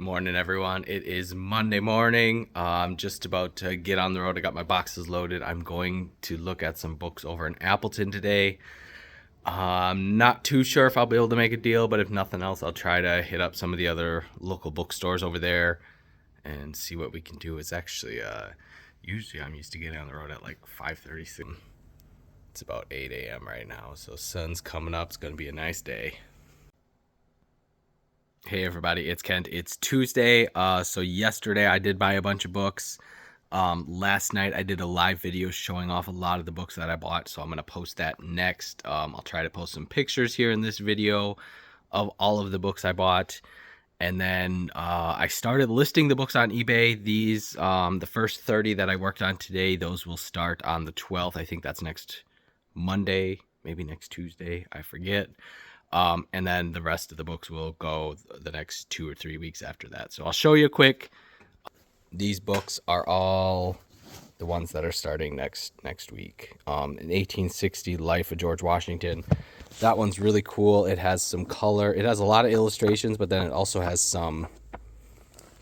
Morning, everyone. It is Monday morning. I'm just about to get on the road. I got my boxes loaded. I'm going to look at some books over in Appleton today. I'm not too sure if I'll be able to make a deal, but if nothing else, I'll try to hit up some of the other local bookstores over there and see what we can do. It's actually usually I'm used to getting on the road at like 5:30. It's about 8 a.m. right now, so sun's coming up. It's gonna be a nice day. Hey everybody, it's Kent. It's Tuesday. So yesterday I did buy a bunch of books. Last night I did a live video showing off a lot of the books that I bought, so I'm gonna post that next. I'll try to post some pictures here in this video of all of the books I bought. And then I started listing the books on eBay. These, the first 30 that I worked on today, those will start on the 12th. I think that's next Monday, maybe next Tuesday. I forget. And then the rest of the books will go the next 2 or 3 weeks after that. So I'll show you quick. These books are all the ones that are starting next week. In 1860, Life of George Washington. That one's really cool. It has some color. It has a lot of illustrations, but then it also has some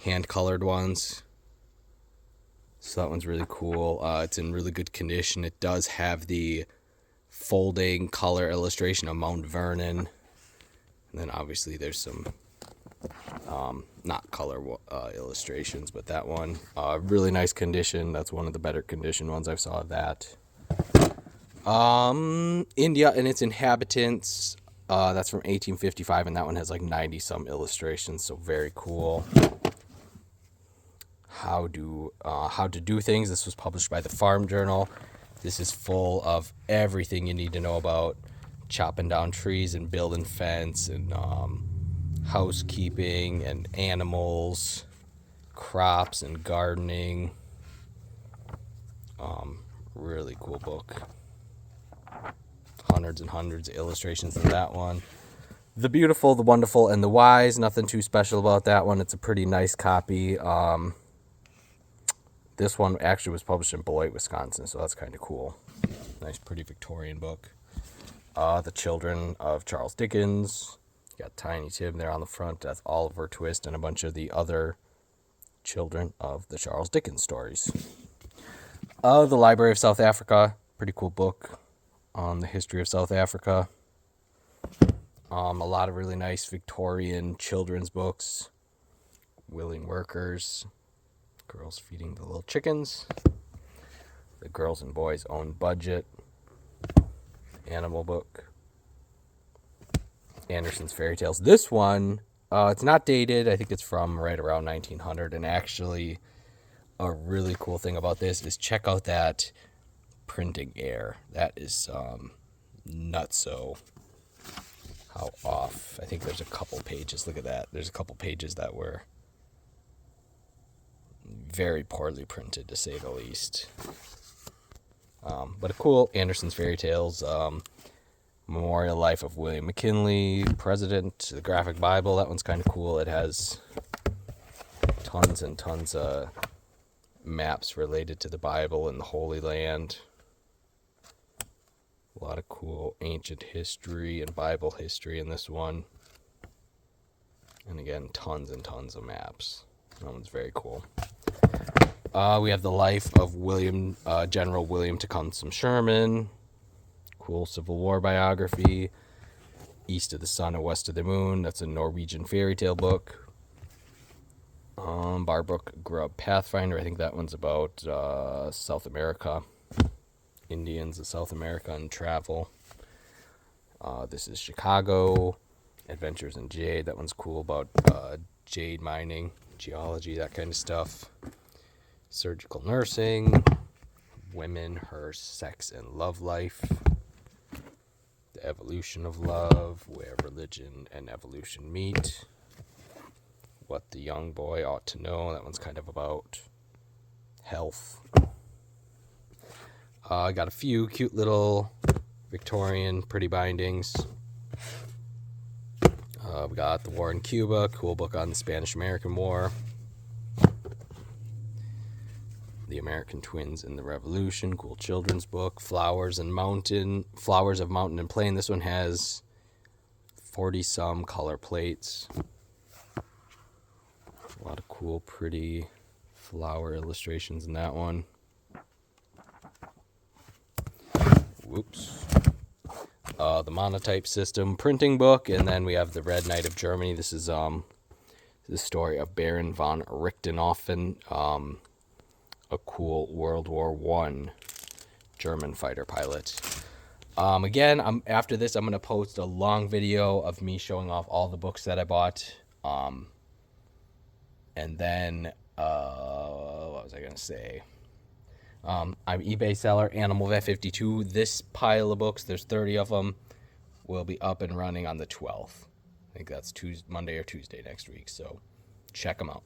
hand-colored ones. So that one's really cool. It's in really good condition. It does have the folding color illustration of Mount Vernon. And then obviously there's some not color illustrations, but that one, really nice condition. That's one of the better condition ones I've saw of that. India and its Inhabitants. That's from 1855, and that one has like 90 some illustrations, so very cool. How to Do Things. This was published by the Farm Journal. This is full of everything you need to know about chopping down trees and building fence and housekeeping and animals, crops and gardening. Really cool book. Hundreds and hundreds of illustrations in that one. The Beautiful, the Wonderful, and the Wise. Nothing too special about that one. It's a pretty nice copy. This one actually was published in Beloit, Wisconsin, so that's kind of cool. Nice, pretty Victorian book. The Children of Charles Dickens. You got Tiny Tim there on the front. That's Oliver Twist and a bunch of the other children of the Charles Dickens stories. The Library of South Africa. Pretty cool book on the history of South Africa. A lot of really nice Victorian children's books. Willing Workers. Girls Feeding the Little Chickens. The Girls and Boys Own Budget. Animal book. Andersen's Fairy Tales. This one, it's not dated. I think it's from right around 1900. And actually, a really cool thing about this is check out that printing error. That is nutso. How off. I think there's a couple pages. Look at that. There's a couple pages that were very poorly printed, to say the least. But a cool Andersen's Fairy Tales. Memorial Life of William McKinley, President, the Graphic Bible. That one's kind of cool. It has tons and tons of maps related to the Bible and the Holy Land. A lot of cool ancient history and Bible history in this one. And again, tons and tons of maps. That one's very cool. We have the life of General William Tecumseh Sherman. Cool Civil War biography. East of the Sun and West of the Moon. That's a Norwegian fairy tale book. Barbrook Grubb Pathfinder. I think that one's about South America. Indians of South America and travel. This is Chicago. Adventures in Jade. That one's cool about jade mining, geology, that kind of stuff. Surgical nursing. Women, her sex and love life. The evolution of love, where religion and evolution meet. What the young boy ought to know. That one's kind of about health. I got a few cute little Victorian pretty bindings. We got The War in Cuba, cool book on the Spanish-American War. The American Twins in the Revolution, cool children's book. Flowers of Mountain and Plain. This one has 40 some color plates. Cool, pretty flower illustrations in that one. Whoops. The Monotype System printing book, and then we have the Red Knight of Germany. This is the story of Baron von Richthofen, a cool World War I German fighter pilot. Again, after this, I'm going to post a long video of me showing off all the books that I bought. And then, what was I going to say? I'm eBay seller, Animal Vet 52. This pile of books, there's 30 of them, will be up and running on the 12th. I think that's Monday or Tuesday next week, so check them out.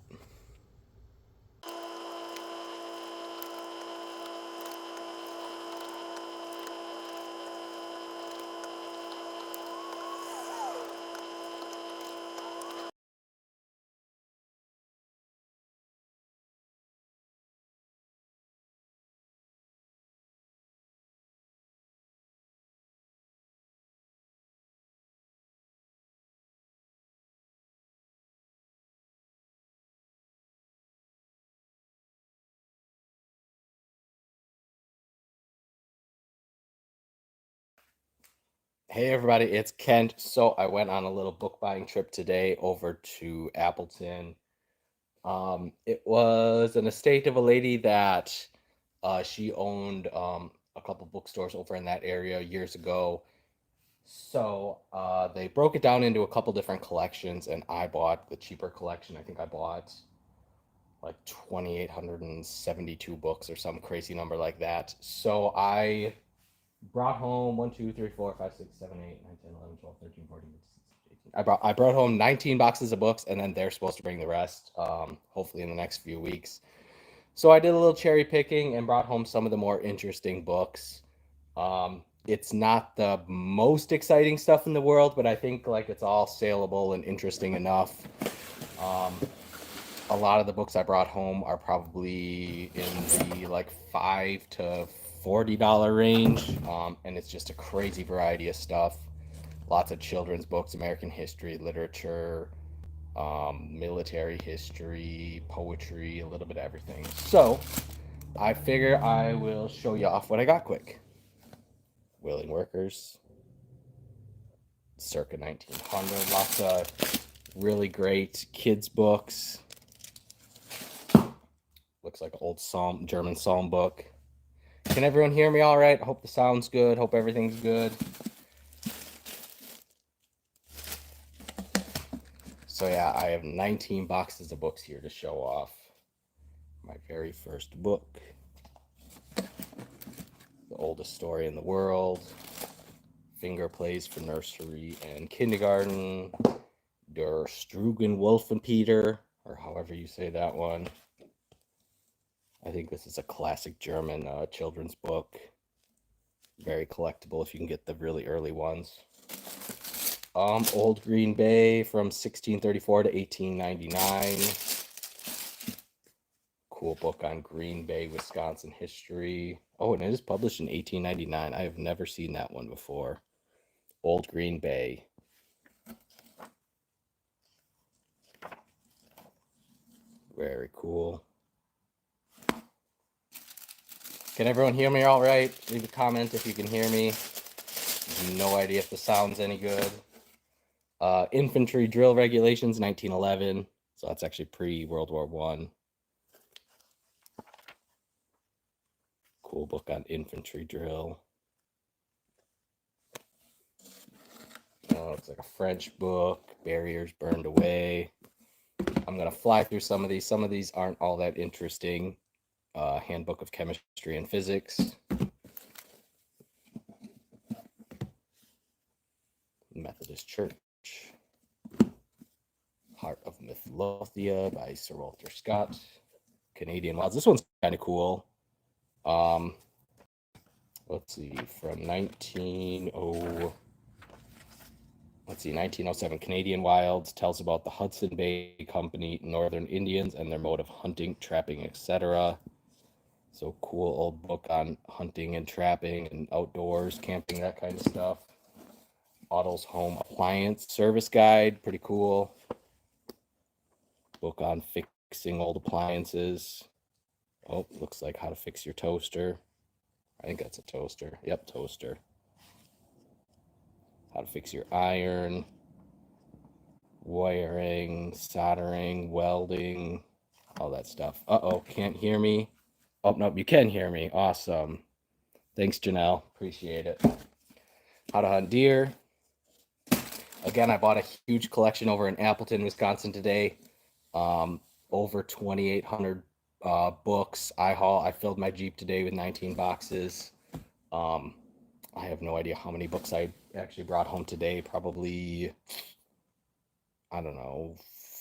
Hey everybody, it's Kent. So I went on a little book buying trip today over to Appleton. It was an estate of a lady that she owned a couple bookstores over in that area years ago. So they broke it down into a couple different collections, and I bought the cheaper collection. I think I bought like 2,872 books or some crazy number like that. So I brought home 1, 2, 3, 4, 5, 6, 7, 8, 9, 10, 11, 12, 13, 14, 15, 16, 18. I brought home 19 boxes of books, and then they're supposed to bring the rest, hopefully in the next few weeks. So I did a little cherry picking and brought home some of the more interesting books. It's not the most exciting stuff in the world, but I think like it's all saleable and interesting enough. A lot of the books I brought home are probably in the like $5 to $40 range, and it's just a crazy variety of stuff. Lots of children's books, American history, literature, military history, poetry, a little bit of everything. So I figure I will show you off what I got quick. Willing Workers, circa 1900. Lots of really great kids books. Looks like an old German psalm book. Can everyone hear me all right? I hope the sound's good. Hope everything's good. So yeah, I have 19 boxes of books here to show off. My very first book. The oldest story in the world. Finger plays for nursery and kindergarten. Der Strugenwolfenpeter, or however you say that one. I think this is a classic German children's book. Very collectible if you can get the really early ones. Old Green Bay from 1634 to 1899. Cool book on Green Bay, Wisconsin history. Oh, and it is published in 1899. I have never seen that one before. Old Green Bay. Very cool. Can everyone hear me all right? Leave a comment if you can hear me. No idea if the sound's any good. Infantry Drill Regulations, 1911. So that's actually pre-World War I. Cool book on infantry drill. Looks like a French book. Barriers Burned Away. I'm going to fly through some of these. Some of these aren't all that interesting. Handbook of Chemistry and Physics. Methodist Church. Heart of Midlothian by Sir Walter Scott. Canadian Wilds. This one's kind of cool. Let's see, from 1907, Canadian Wilds tells about the Hudson Bay Company, Northern Indians, and their mode of hunting, trapping, etc. So cool old book on hunting and trapping and outdoors, camping, that kind of stuff. Otto's Home Appliance Service Guide, pretty cool. Book on fixing old appliances. Oh, looks like how to fix your toaster. I think that's a toaster. Yep, toaster. How to fix your iron, wiring, soldering, welding, all that stuff. Uh-oh, can't hear me. Oh, nope, you can hear me. Awesome. Thanks, Janelle. Appreciate it. How to hunt deer. Again, I bought a huge collection over in Appleton, Wisconsin today. Over 2,800 books. I filled my Jeep today with 19 boxes. I have no idea how many books I actually brought home today. Probably, I don't know,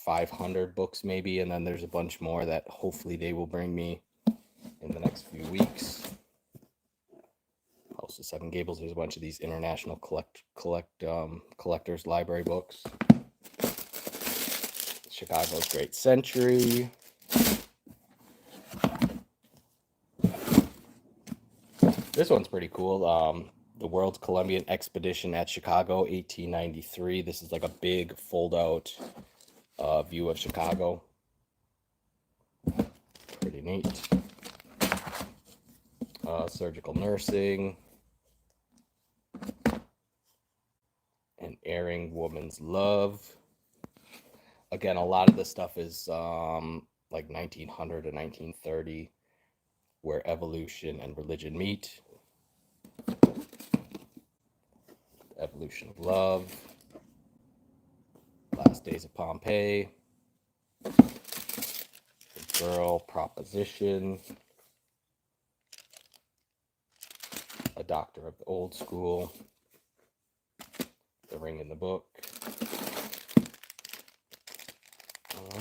500 books maybe. And then there's a bunch more that hopefully they will bring me in the next few weeks. House of Seven Gables. There's a bunch of these international collectors library books. Chicago's Great Century. This one's pretty cool. The World's Columbian Expedition at Chicago, 1893. This is like a big fold-out view of Chicago. Pretty neat. Surgical nursing. An erring woman's love. Again, a lot of this stuff is like 1900 to 1930, where evolution and religion meet. Evolution of Love. Last Days of Pompeii. The Girl Proposition. A Doctor of the Old School. The Ring in the Book.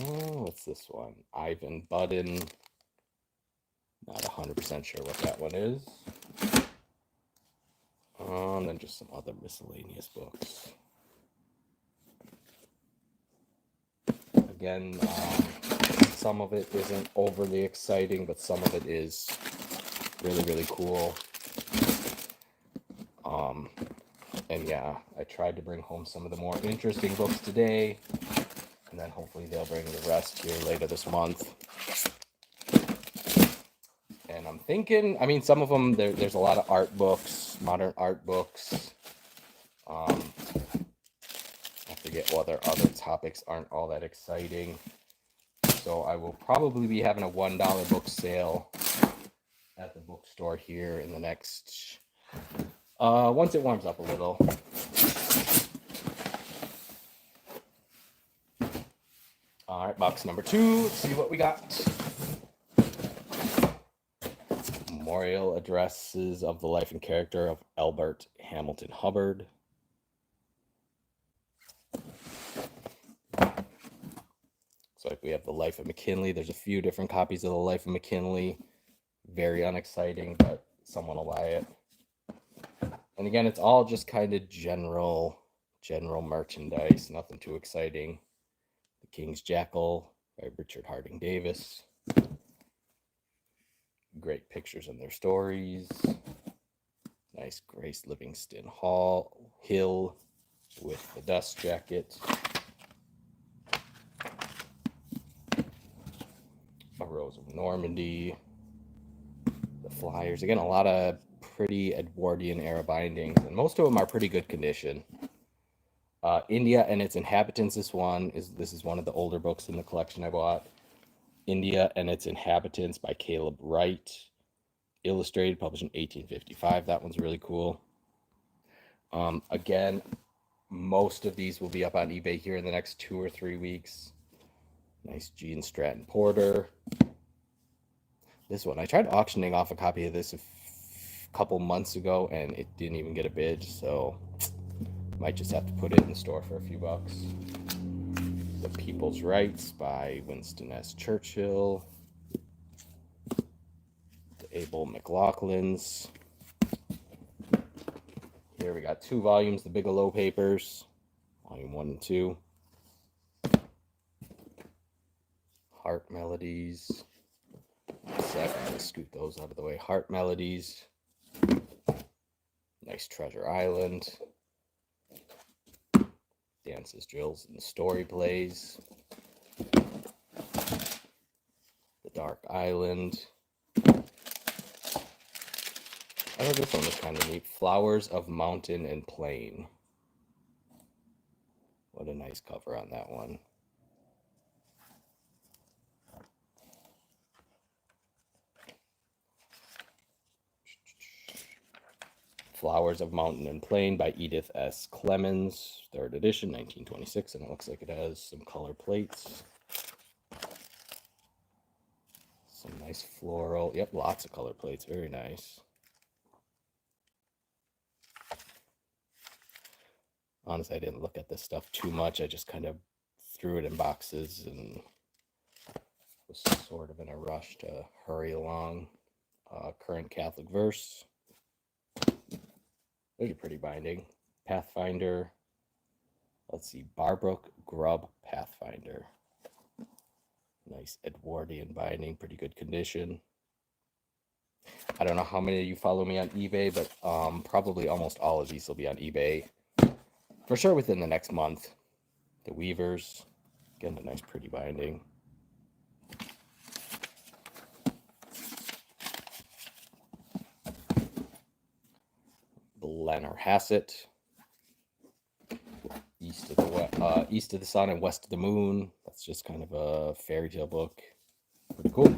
Oh, what's this one? Ivan Budden. Not 100% sure what that one is. And then just some other miscellaneous books. Again, some of it isn't overly exciting, but some of it is really, really cool. And yeah, I tried to bring home some of the more interesting books today, and then hopefully they'll bring the rest here later this month. And I'm thinking, I mean, some of them, there's a lot of art books, modern art books. I forget whether other topics aren't all that exciting. So I will probably be having a $1 book sale at the bookstore here in the next, once it warms up a little. All right, box number 2. Let's see what we got. Memorial Addresses of the Life and Character of Albert Hamilton Hubbard. So we have the Life of McKinley. There's a few different copies of the Life of McKinley. Very unexciting, but someone will buy it. And again, it's all just kind of general merchandise, nothing too exciting. The King's Jackal by Richard Harding Davis. Great pictures in their stories. Nice Grace Livingston Hill with the dust jacket. A Rose of Normandy. The Flyers. Again, a lot of pretty Edwardian era bindings, and most of them are pretty good condition. India and Its Inhabitants. This is one of the older books in the collection I bought. India and Its Inhabitants by Caleb Wright. Illustrated, published in 1855. That one's really cool. Again, most of these will be up on eBay here in the next 2 or 3 weeks. Nice Gene Stratton Porter. This one, I tried auctioning off a copy of this a couple months ago, and it didn't even get a bid, so might just have to put it in the store for a few bucks. The People's Rights by Winston S. Churchill. The Abel McLaughlin's. Here we got 2 volumes, The Bigelow Papers, volume 1 and 2. Heart Melodies. Let's scoot those out of the way. Heart Melodies. Nice Treasure Island. Dances, Drills, and Story Plays. Dark Island. I thought this one was kind of neat. Flowers of Mountain and Plain. What a nice cover on that one. Flowers of Mountain and Plain by Edith S. Clemens, 3rd edition, 1926, and it looks like it has some color plates. Some nice floral, yep, lots of color plates, very nice. Honestly, I didn't look at this stuff too much. I just kind of threw it in boxes and was sort of in a rush to hurry along. Current Catholic Verse. There's a pretty binding. Pathfinder. Let's see, Barbrook Grubb Pathfinder. Nice Edwardian binding, pretty good condition. I don't know how many of you follow me on eBay, but probably almost all of these will be on eBay for sure within the next month. The Weavers, again, a nice pretty binding. Blennerhassett, East of the Sun and West of the Moon. That's just kind of a fairy tale book. Pretty cool.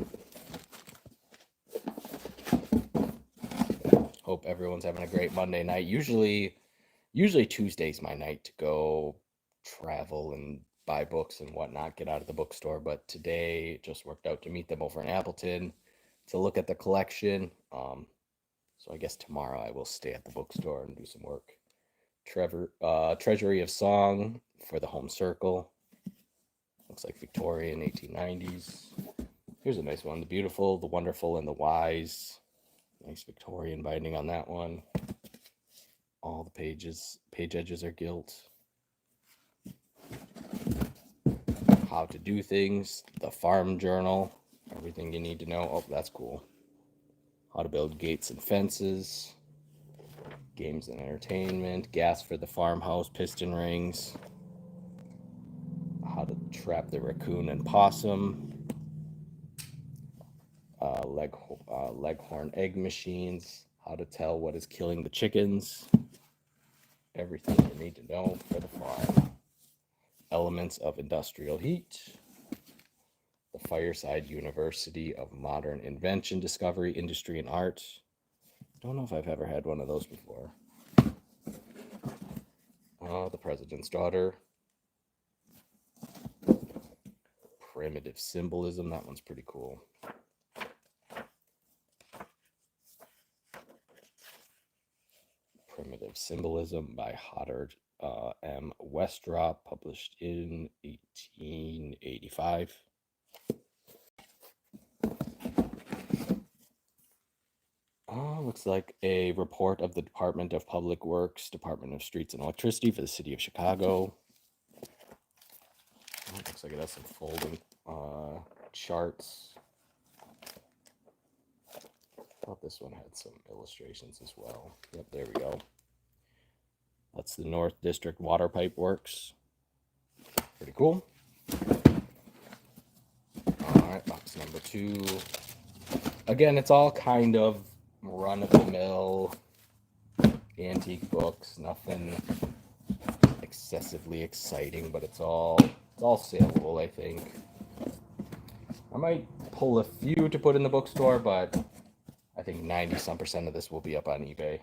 Hope everyone's having a great Monday night. Usually Tuesday's my night to go travel and buy books and whatnot, get out of the bookstore. But today it just worked out to meet them over in Appleton to look at the collection. So I guess tomorrow I will stay at the bookstore and do some work. Treasury of Song for the Home Circle. Looks like Victorian 1890s. Here's a nice one. The Beautiful, the Wonderful, and the Wise. Nice Victorian binding on that one. All the page edges are gilt. How to Do Things. The Farm Journal. Everything you need to know. Oh, that's cool. How to Build Gates and Fences. Games and Entertainment. Gas for the Farmhouse. Piston Rings. How to Trap the Raccoon and Possum. Leghorn Egg Machines. How to Tell What is Killing the Chickens. Everything you need to know for the farm. Elements of Industrial Heat. The Fireside University of Modern Invention, Discovery, Industry, and Art. Don't know if I've ever had one of those before. The President's Daughter. Primitive Symbolism. That one's pretty cool. Primitive Symbolism by Hoddard M. Westrop, published in 1885. Looks like a report of the Department of Public Works, Department of Streets and Electricity for the City of Chicago. Looks like it has some folding charts. I thought this one had some illustrations as well. Yep, there we go. That's the North District Water Pipe Works. Pretty cool. All right, box number 2. Again, it's all kind of run-of-the-mill antique books. Nothing excessively exciting, but it's all saleable, I think. I might pull a few to put in the bookstore, but I think 90% of this will be up on eBay.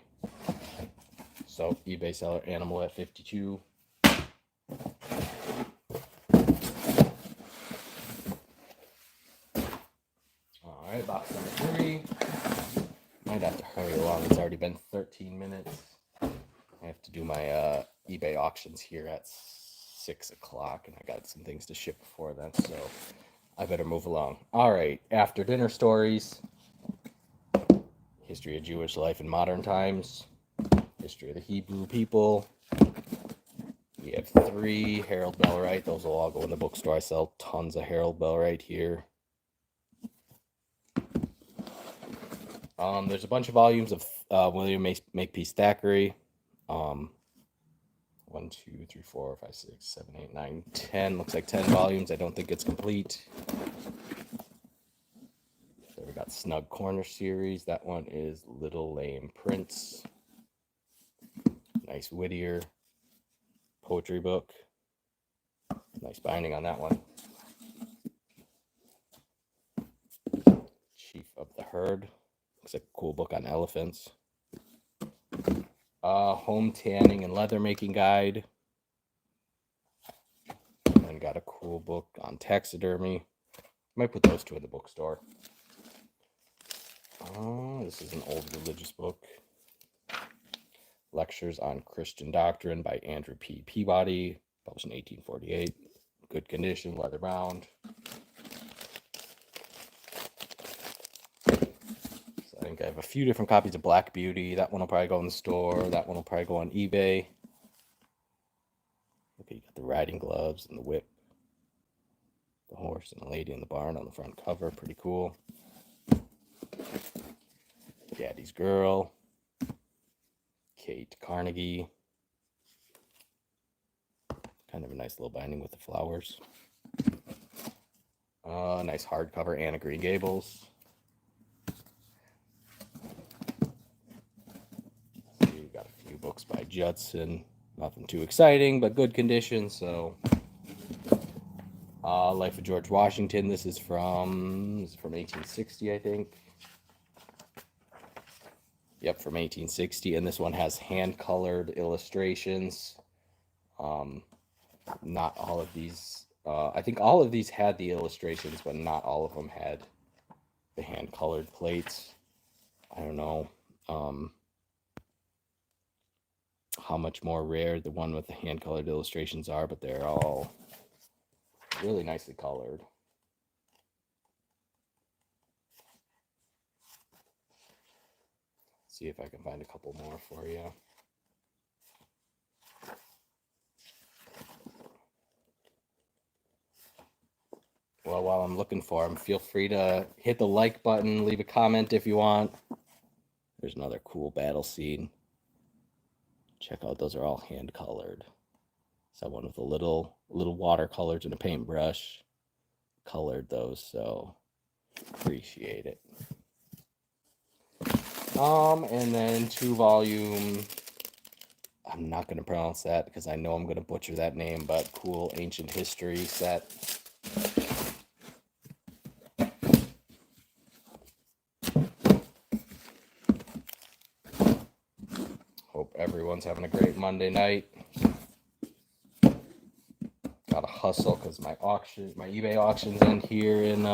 So eBay seller Animal at 52. All right, box number 3. Might have to hurry along. It's already been 13 minutes. I have to do my eBay auctions here at 6 o'clock, and I got some things to ship before then, so I better move along. All right, After Dinner Stories. History of Jewish Life in Modern Times. History of the Hebrew People. We have 3 Harold Bellwright. Those will all go in the bookstore. I sell tons of Harold Bellwright here. There's a bunch of volumes of William Makepeace Thackeray. 1, 2, 3, 4, 5, 6, 7, 8, 9, 10. Looks like 10 volumes. I don't think it's complete. got Snug Corner series. That one is Little Lame Prince. Nice Whittier poetry book. Nice binding on that one. Chief of the Herd. Looks like a cool book on elephants. Home tanning and leather making guide. And got a cool book on taxidermy. Might put those two in the bookstore. This is an old religious book. Lectures on Christian Doctrine by Andrew P. Peabody, published in 1848. Good condition, leather bound. So I think I have a few different copies of Black Beauty. That one will probably go in the store. That one will probably go on eBay. Okay, you got the riding gloves and the whip. The horse and the lady in the barn on the front cover. Pretty cool. Daddy's Girl. Kate Carnegie. Kind of a nice little binding with the flowers. Nice hardcover, Anne of Green Gables. You got a few books by Judson. Nothing too exciting, but good condition. So, Life of George Washington. This is from 1860, I think. Yep, from 1860, and this one has hand-colored illustrations. Not all of these, I think all of these had the illustrations, but not all of them had the hand-colored plates. I don't know how much more rare the one with the hand-colored illustrations are, but they're all really nicely colored. See if I can find a couple more for you. Well, while I'm looking for them, feel free to hit the like button, leave a comment if you want. There's another cool battle scene. Check out, those are all hand colored. Someone with a little watercolors and a paintbrush colored those, so appreciate it. And then 2-volume, I'm not going to pronounce that because I know I'm going to butcher that name, but cool ancient history set. Hope everyone's having a great Monday night. Gotta hustle because my eBay auction's in here in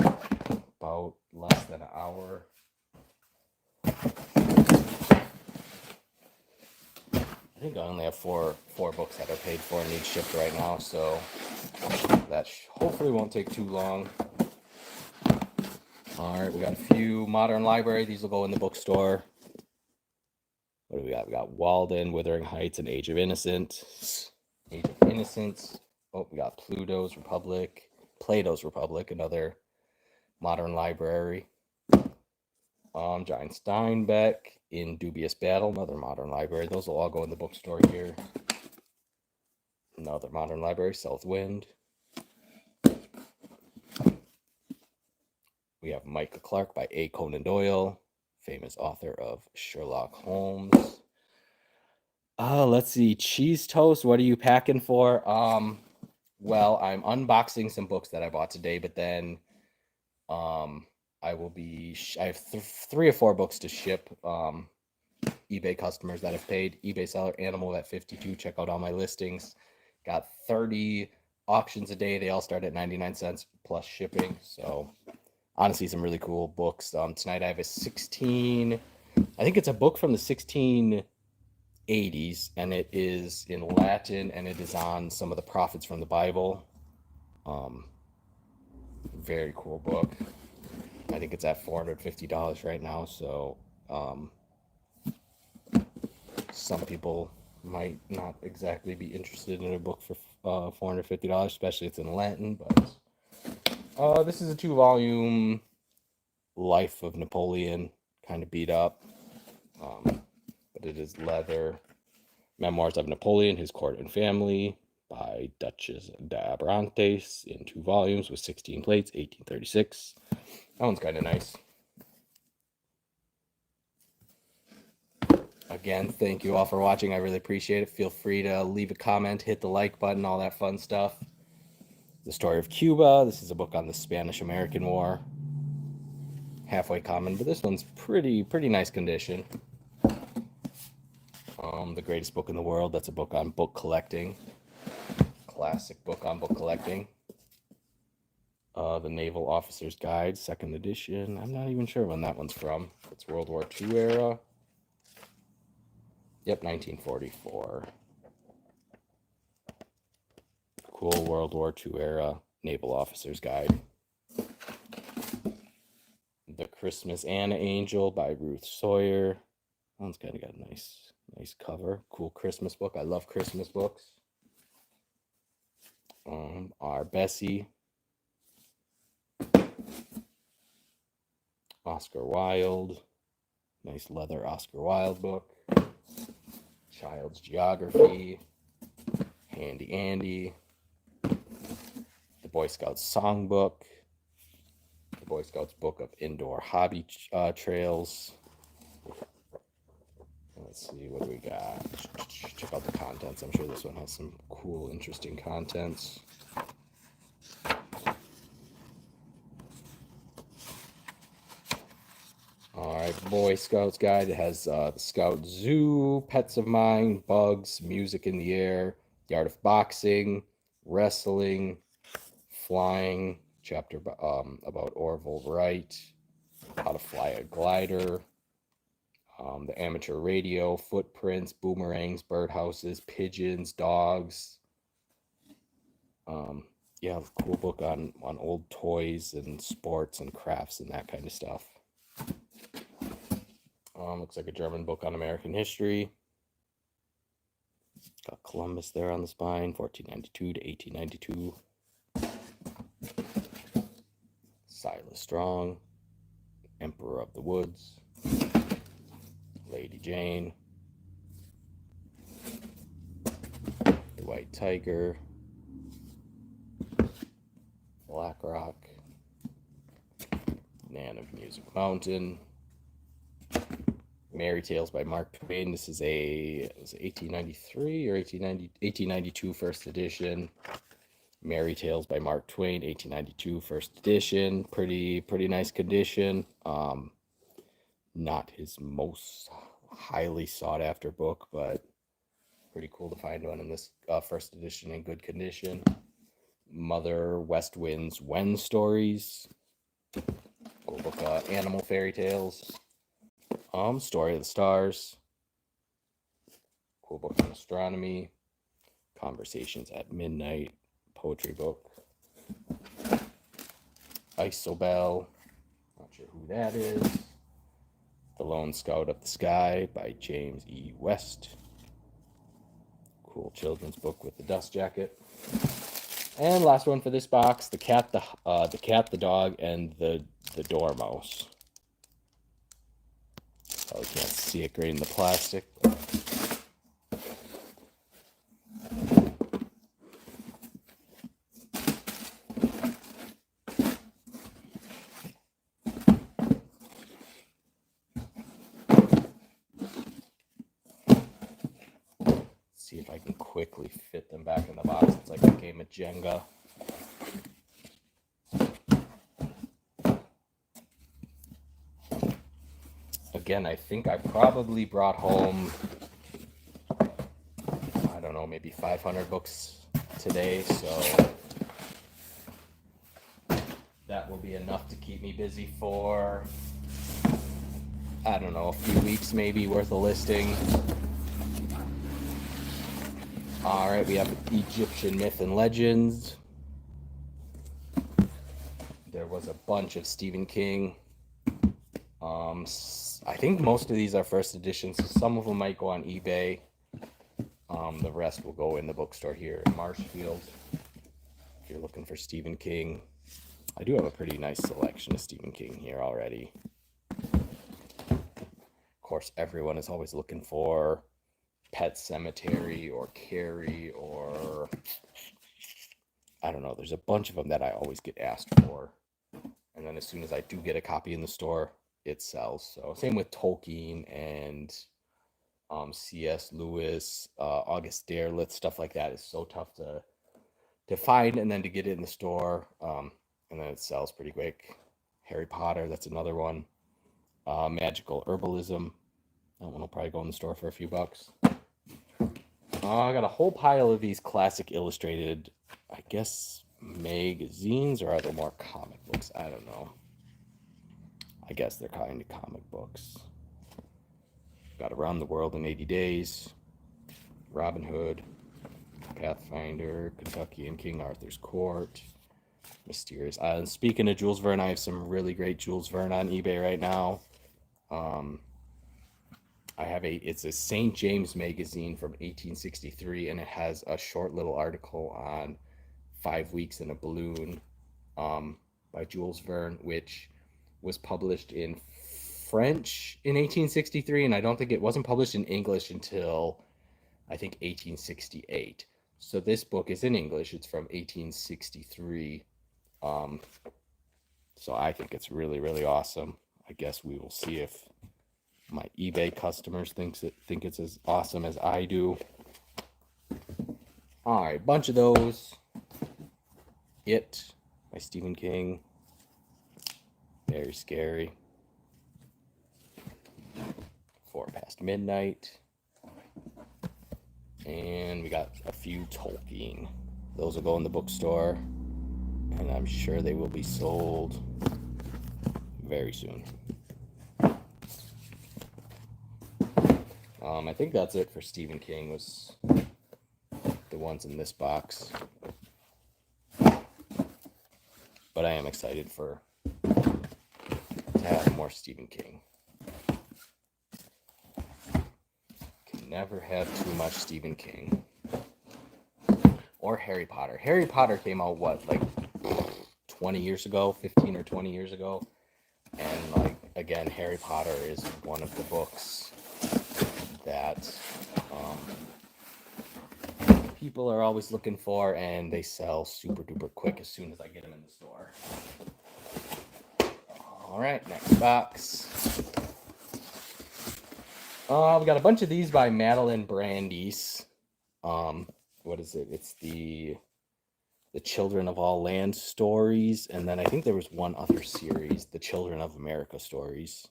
about less than an hour. I think I only have four books that are paid for and need shipped right now, so that hopefully won't take too long. All right, we got a few Modern Library. These will go in the bookstore. What do we got? We got Walden, Wuthering Heights, and Age of Innocence. Oh, we got Plato's Republic, another Modern Library. John Steinbeck, In Dubious Battle, another Modern Library. Those will all go in the bookstore here. Another Modern Library, South Wind. We have Micah Clark by A. Conan Doyle, famous author of Sherlock Holmes. Let's see, Cheese Toast, what are you packing for? Well, I'm unboxing some books that I bought today, but then I have 3 or 4 books to ship. eBay customers that have paid. eBay seller Animal at 52. Check out all my listings. Got 30 auctions a day. They all start at 99 cents plus shipping. So honestly, some really cool books. Tonight I have a 16. I think it's a book from the 1680s, and it is in Latin, and it is on some of the prophets from the Bible. Very cool book. I think it's at $450 right now, so some people might not exactly be interested in a book for $450, especially if it's in Latin, but this is a 2-volume Life of Napoleon, kind of beat up, but it is leather. Memoirs of Napoleon, His Court and Family by Duchess d'Abrantes in 2 volumes with 16 plates, 1836. That one's kind of nice. Again, thank you all for watching. I really appreciate it. Feel free to leave a comment, hit the like button, all that fun stuff. The Story of Cuba. This is a book on the Spanish-American War. Halfway common, but this one's pretty nice condition. The Greatest Book in the World. That's a book on book collecting. Classic book on book collecting. The Naval Officer's Guide, 2nd edition. I'm not even sure when that one's from. It's World War II era. Yep, 1944. Cool World War II era Naval Officer's Guide. The Christmas Anna Angel by Ruth Sawyer. That one's kind of got a nice cover. Cool Christmas book. I love Christmas books. Our Bessie. Oscar Wilde. Nice leather Oscar Wilde book. Child's Geography. Handy Andy. The Boy Scouts Songbook. The Boy Scouts Book of Indoor Hobby Trails. Let's see, what do we got? Check out the contents. I'm sure this one has some cool, interesting contents. Alright, Boy Scouts Guide. It has the Scout Zoo, Pets of Mine, Bugs, Music in the Air, The Art of Boxing, Wrestling, Flying, chapter about Orville Wright, How to Fly a Glider, the Amateur Radio, Footprints, Boomerangs, Birdhouses, Pigeons, Dogs. Yeah, cool book on old toys and sports and crafts and that kind of stuff. Looks like a German book on American history. Got Columbus there on the spine, 1492 to 1892. Silas Strong, Emperor of the Woods, Lady Jane, The White Tiger, Black Rock, Man of Music Mountain, Merry Tales by Mark Twain. This is a 1893 or 1892 first edition. Merry Tales by Mark Twain, 1892 first edition. Pretty nice condition. Not his most highly sought after book, but pretty cool to find one in this first edition in good condition. Mother West Wind's When Stories. Cool book, Animal Fairy Tales. Story of the Stars. Cool book on astronomy. Conversations at Midnight. Poetry book. Isobel. Not sure who that is. The Lone Scout of the Sky by James E. West. Cool children's book with the dust jacket. And last one for this box, the cat, the dog, and the dormouse. Probably can't see it great in the plastic. See if I can quickly fit them back in the box. It's like a game of Jenga. Again, I think I probably brought home, I don't know, maybe 500 books today, so that will be enough to keep me busy for, I don't know, a few weeks maybe worth of listing. Alright, we have Egyptian Myth and Legends. There was a bunch of Stephen King. I think most of these are first editions, so some of them might go on eBay. The rest will go in the bookstore here in Marshfield. If you're looking for Stephen King. I do have a pretty nice selection of Stephen King here already. Of course, everyone is always looking for Pet Sematary or Carrie or I don't know. There's a bunch of them that I always get asked for. And then as soon as I do get a copy in the store, it sells. So same with Tolkien and C.S. Lewis, August Derleth, stuff like that is so tough to find and then to get it in the store. And then it sells pretty quick. Harry Potter, that's another one. Magical Herbalism. That one will probably go in the store for a few bucks. I got a whole pile of these classic illustrated, I guess, magazines, or are they more comic books? I don't know. I guess they're kind of comic books. Got Around the World in 80 Days, Robin Hood, Pathfinder, Kentucky and King Arthur's Court, Mysterious Island. Speaking of Jules Verne, I have some really great Jules Verne on eBay right now. It's a St. James magazine from 1863, and it has a short little article on 5 Weeks in a Balloon by Jules Verne, which was published in French in 1863, and I don't think it wasn't published in English until I think 1868. So this book is in English. It's from 1863. So I think it's really, really awesome. I guess we will see if my eBay customers think it's as awesome as I do. All right, bunch of those. It by Stephen King. Very scary. 4 Past Midnight. And we got a few Tolkien. Those will go in the bookstore, and I'm sure they will be sold very soon. I think that's it for Stephen King, was the ones in this box. But I am excited to have more Stephen King. Can never have too much Stephen King. Or Harry Potter. Harry Potter came out, what, like 20 years ago, 15 or 20 years ago? And, like, again, Harry Potter is one of the books that people are always looking for, and they sell super duper quick as soon as I get them in the store. All right, next box. We got a bunch of these by Madeline Brandeis. What is it? It's the Children of All Land stories, and then I think there was one other series, the Children of America stories.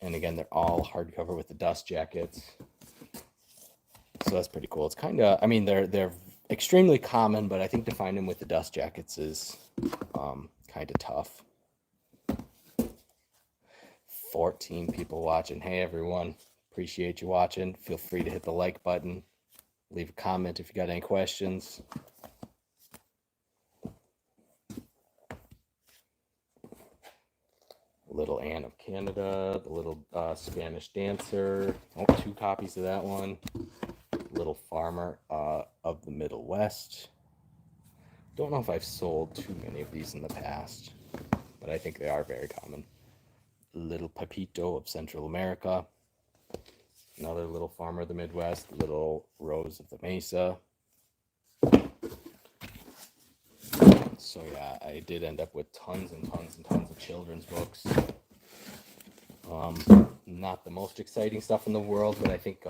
And again, they're all hardcover with the dust jackets. So that's pretty cool. It's kind of, I mean, they're extremely common, but I think to find them with the dust jackets is kind of tough. 14 people watching. Hey, everyone. Appreciate you watching. Feel free to hit the like button. Leave a comment if you got any questions. Little Anne of Canada, the Little Spanish Dancer. Oh, 2 copies of that one. Little Farmer of the Middle West. Don't know if I've sold too many of these in the past, but I think they are very common. Little Pepito of Central America. Another Little Farmer of the Midwest. Little Rose of the Mesa. So yeah, I did end up with tons and tons and tons of children's books. Not the most exciting stuff in the world, but I think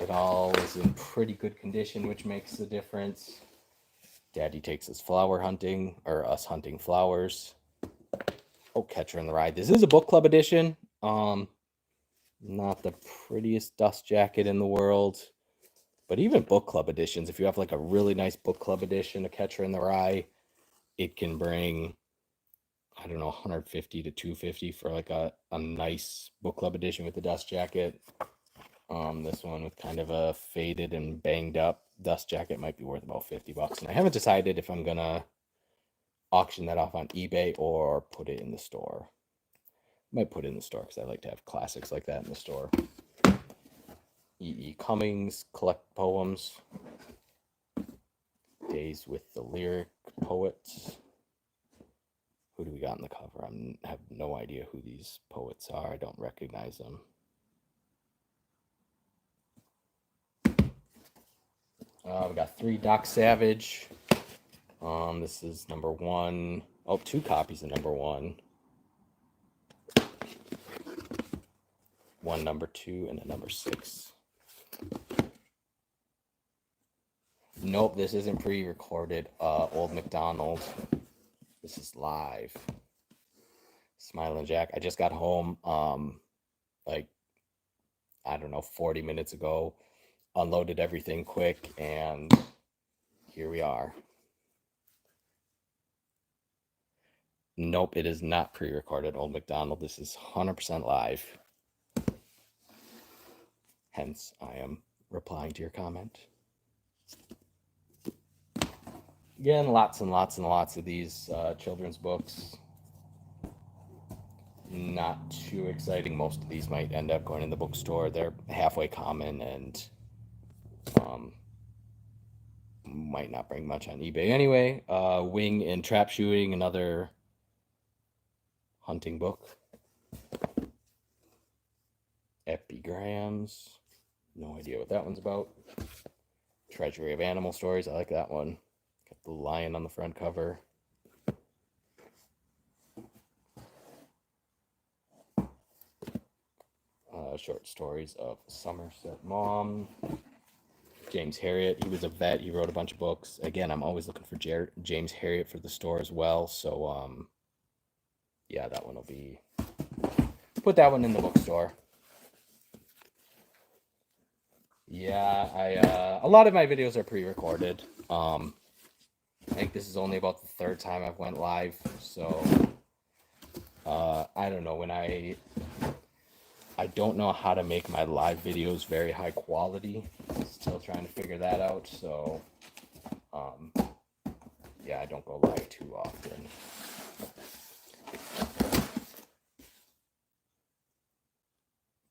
it all is in pretty good condition, which makes the difference. Daddy Takes Us Flower Hunting, or Us Hunting Flowers. Oh, Catcher in the Rye. This is a book club edition. Not the prettiest dust jacket in the world, but even book club editions, if you have like a really nice book club edition, a Catcher in the Rye, it can bring, I don't know, 150 to 250 for like a nice book club edition with the dust jacket. This one with kind of a faded and banged up dust jacket might be worth about 50 bucks. And I haven't decided if I'm gonna auction that off on eBay or put it in the store. I might put it in the store because I like to have classics like that in the store. E.E. Cummings, Collect Poems. Days with the Lyric Poets. Who do we got on the cover? I have no idea who these poets are. I don't recognize them. We got 3 Doc Savage. This is number 1. Oh, 2 copies of number 1. 1 number 2 and a number 6. Nope, this isn't pre-recorded. Old MacDonald. This is live. Smiling Jack. I just got home, like, I don't know, 40 minutes ago. Unloaded everything quick, and here we are. Nope, it is not pre-recorded, Old MacDonald. This is 100% live. Hence, I am replying to your comment. Again, lots and lots and lots of these children's books. Not too exciting. Most of these might end up going in the bookstore. They're halfway common and might not bring much on eBay anyway. Wing and Trap Shooting, another hunting book. Epigrams. No idea what that one's about. Treasury of Animal Stories. I like that one. Got the lion on the front cover. Short stories of Somerset Maugham. James Herriot. He was a vet. He wrote a bunch of books. Again, I'm always looking for James Herriot for the store as well. So, yeah, that one will be... Put that one in the bookstore. Yeah, a lot of my videos are pre-recorded. I think this is only about the 3rd time I've went live. So, I don't know. I don't know how to make my live videos very high quality. Still trying to figure that out. So, yeah, I don't go live too often.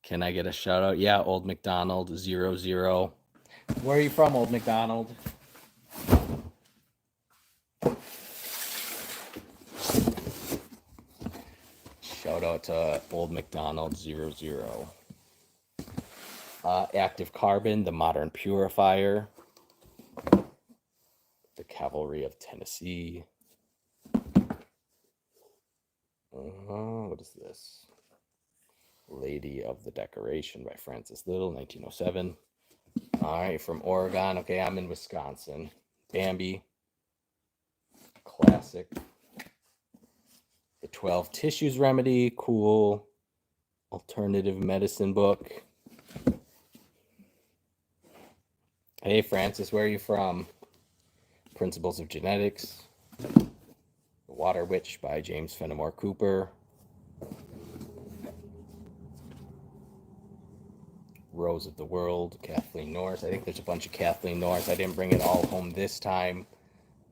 Can I get a shout out? Yeah, Old MacDonald 00. Where are you from, Old MacDonald? Shout out to Old MacDonald 00. Active Carbon, The Modern Purifier. The Cavalry of Tennessee. What is this? Lady of the Decoration by Frances Little, 1907. All right, from Oregon. Okay, I'm in Wisconsin. Bambi. Classic. The 12 Tissues Remedy. Cool. Alternative medicine book. Hey, Francis, where are you from? Principles of Genetics. The Water Witch by James Fenimore Cooper. Rose of the World, Kathleen Norris. I think there's a bunch of Kathleen Norris. I didn't bring it all home this time,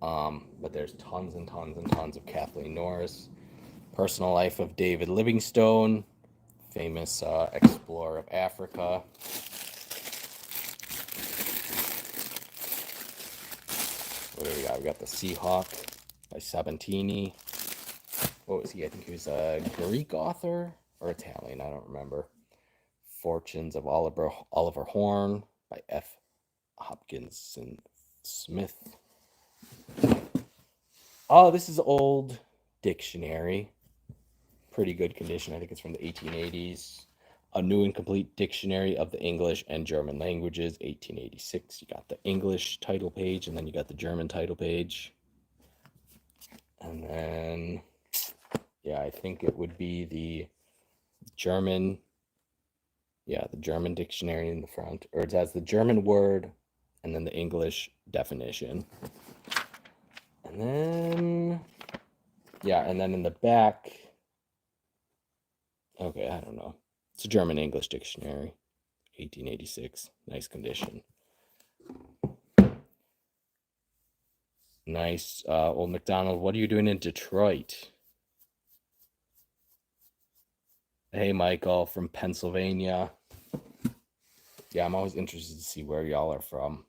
but there's tons and tons and tons of Kathleen Norris. Personal Life of David Livingstone, famous explorer of Africa. What do we got? We got The Seahawk by Sabatini. What was he? I think he was a Greek author or Italian. I don't remember. Fortunes of Oliver Horn by F. Hopkinson Smith. Oh, this is old dictionary. Pretty good condition. I think it's from the 1880s. A New and Complete Dictionary of the English and German Languages, 1886. You got the English title page, and then you got the German title page. And then, yeah, I think it would be the German... Yeah, the German dictionary in the front. Or it has the German word and then the English definition. And then, yeah, and then in the back, okay, I don't know. It's a German English dictionary, 1886. Nice condition. Nice. Old MacDonald, what are you doing in Detroit? Hey, Michael from Pennsylvania. Yeah, I'm always interested to see where y'all are from.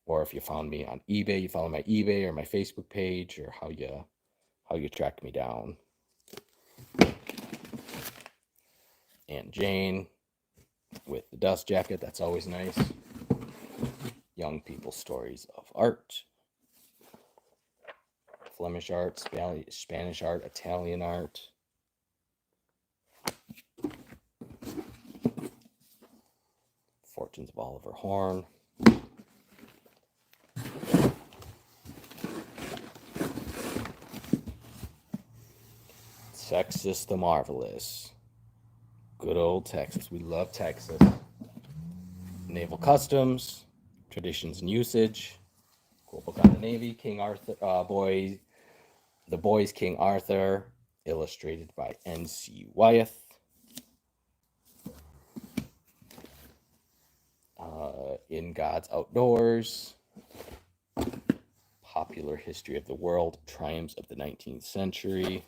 Or if you found me on eBay, you follow my eBay or my Facebook page, or how you track me down. Aunt Jane with the dust jacket, that's always nice. Young people's stories of art. Flemish art, Spanish art, Italian art. Fortunes of Oliver Horn. Texas the Marvelous. Good old Texas. We love Texas. Naval Customs, Traditions and Usage. Cool book on the Navy. King Arthur, The Boys King Arthur, illustrated by N.C. Wyeth. In God's Outdoors. Popular History of the World, Triumphs of the 19th Century.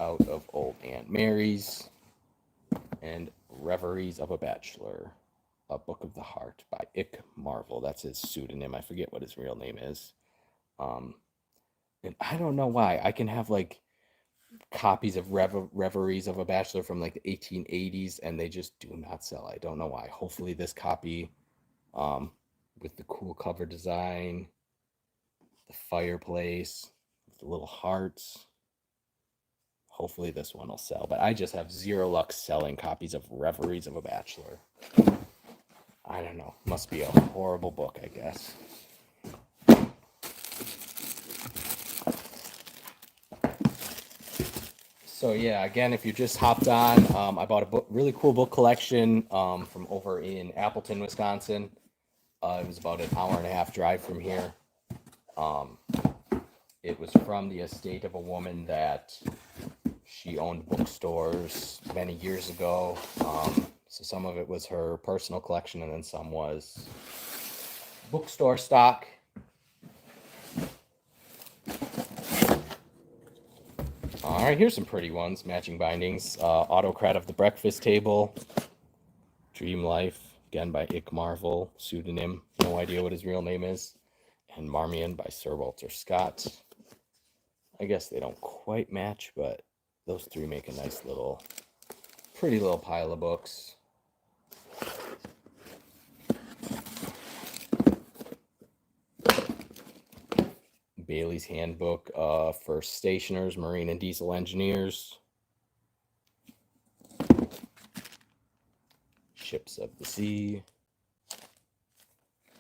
Out of Old Aunt Mary's. And Reveries of a Bachelor, A Book of the Heart by Ick Marvel. That's his pseudonym. I forget what his real name is. And I don't know why. I can have like copies of Reveries of a Bachelor from like the 1880s and they just do not sell. I don't know why. Hopefully this copy with the cool cover design, the fireplace, the little hearts. Hopefully this one will sell, but I just have zero luck selling copies of Reveries of a Bachelor. I don't know. Must be a horrible book, I guess. So yeah, again, if you just hopped on, I bought a really cool book collection from over in Appleton, Wisconsin. It was about an hour and a half drive from here. It was from the estate of a woman that she owned bookstores many years ago. So some of it was her personal collection, and then some was bookstore stock. All right, here's some pretty ones, matching bindings. Autocrat of the Breakfast Table, Dream Life, again by Ick Marvel, pseudonym, no idea what his real name is, and Marmion by Sir Walter Scott. I guess they don't quite match, but those three make a nice little, pretty little pile of books. Bailey's Handbook for Stationers, Marine and Diesel Engineers. Ships of the Sea.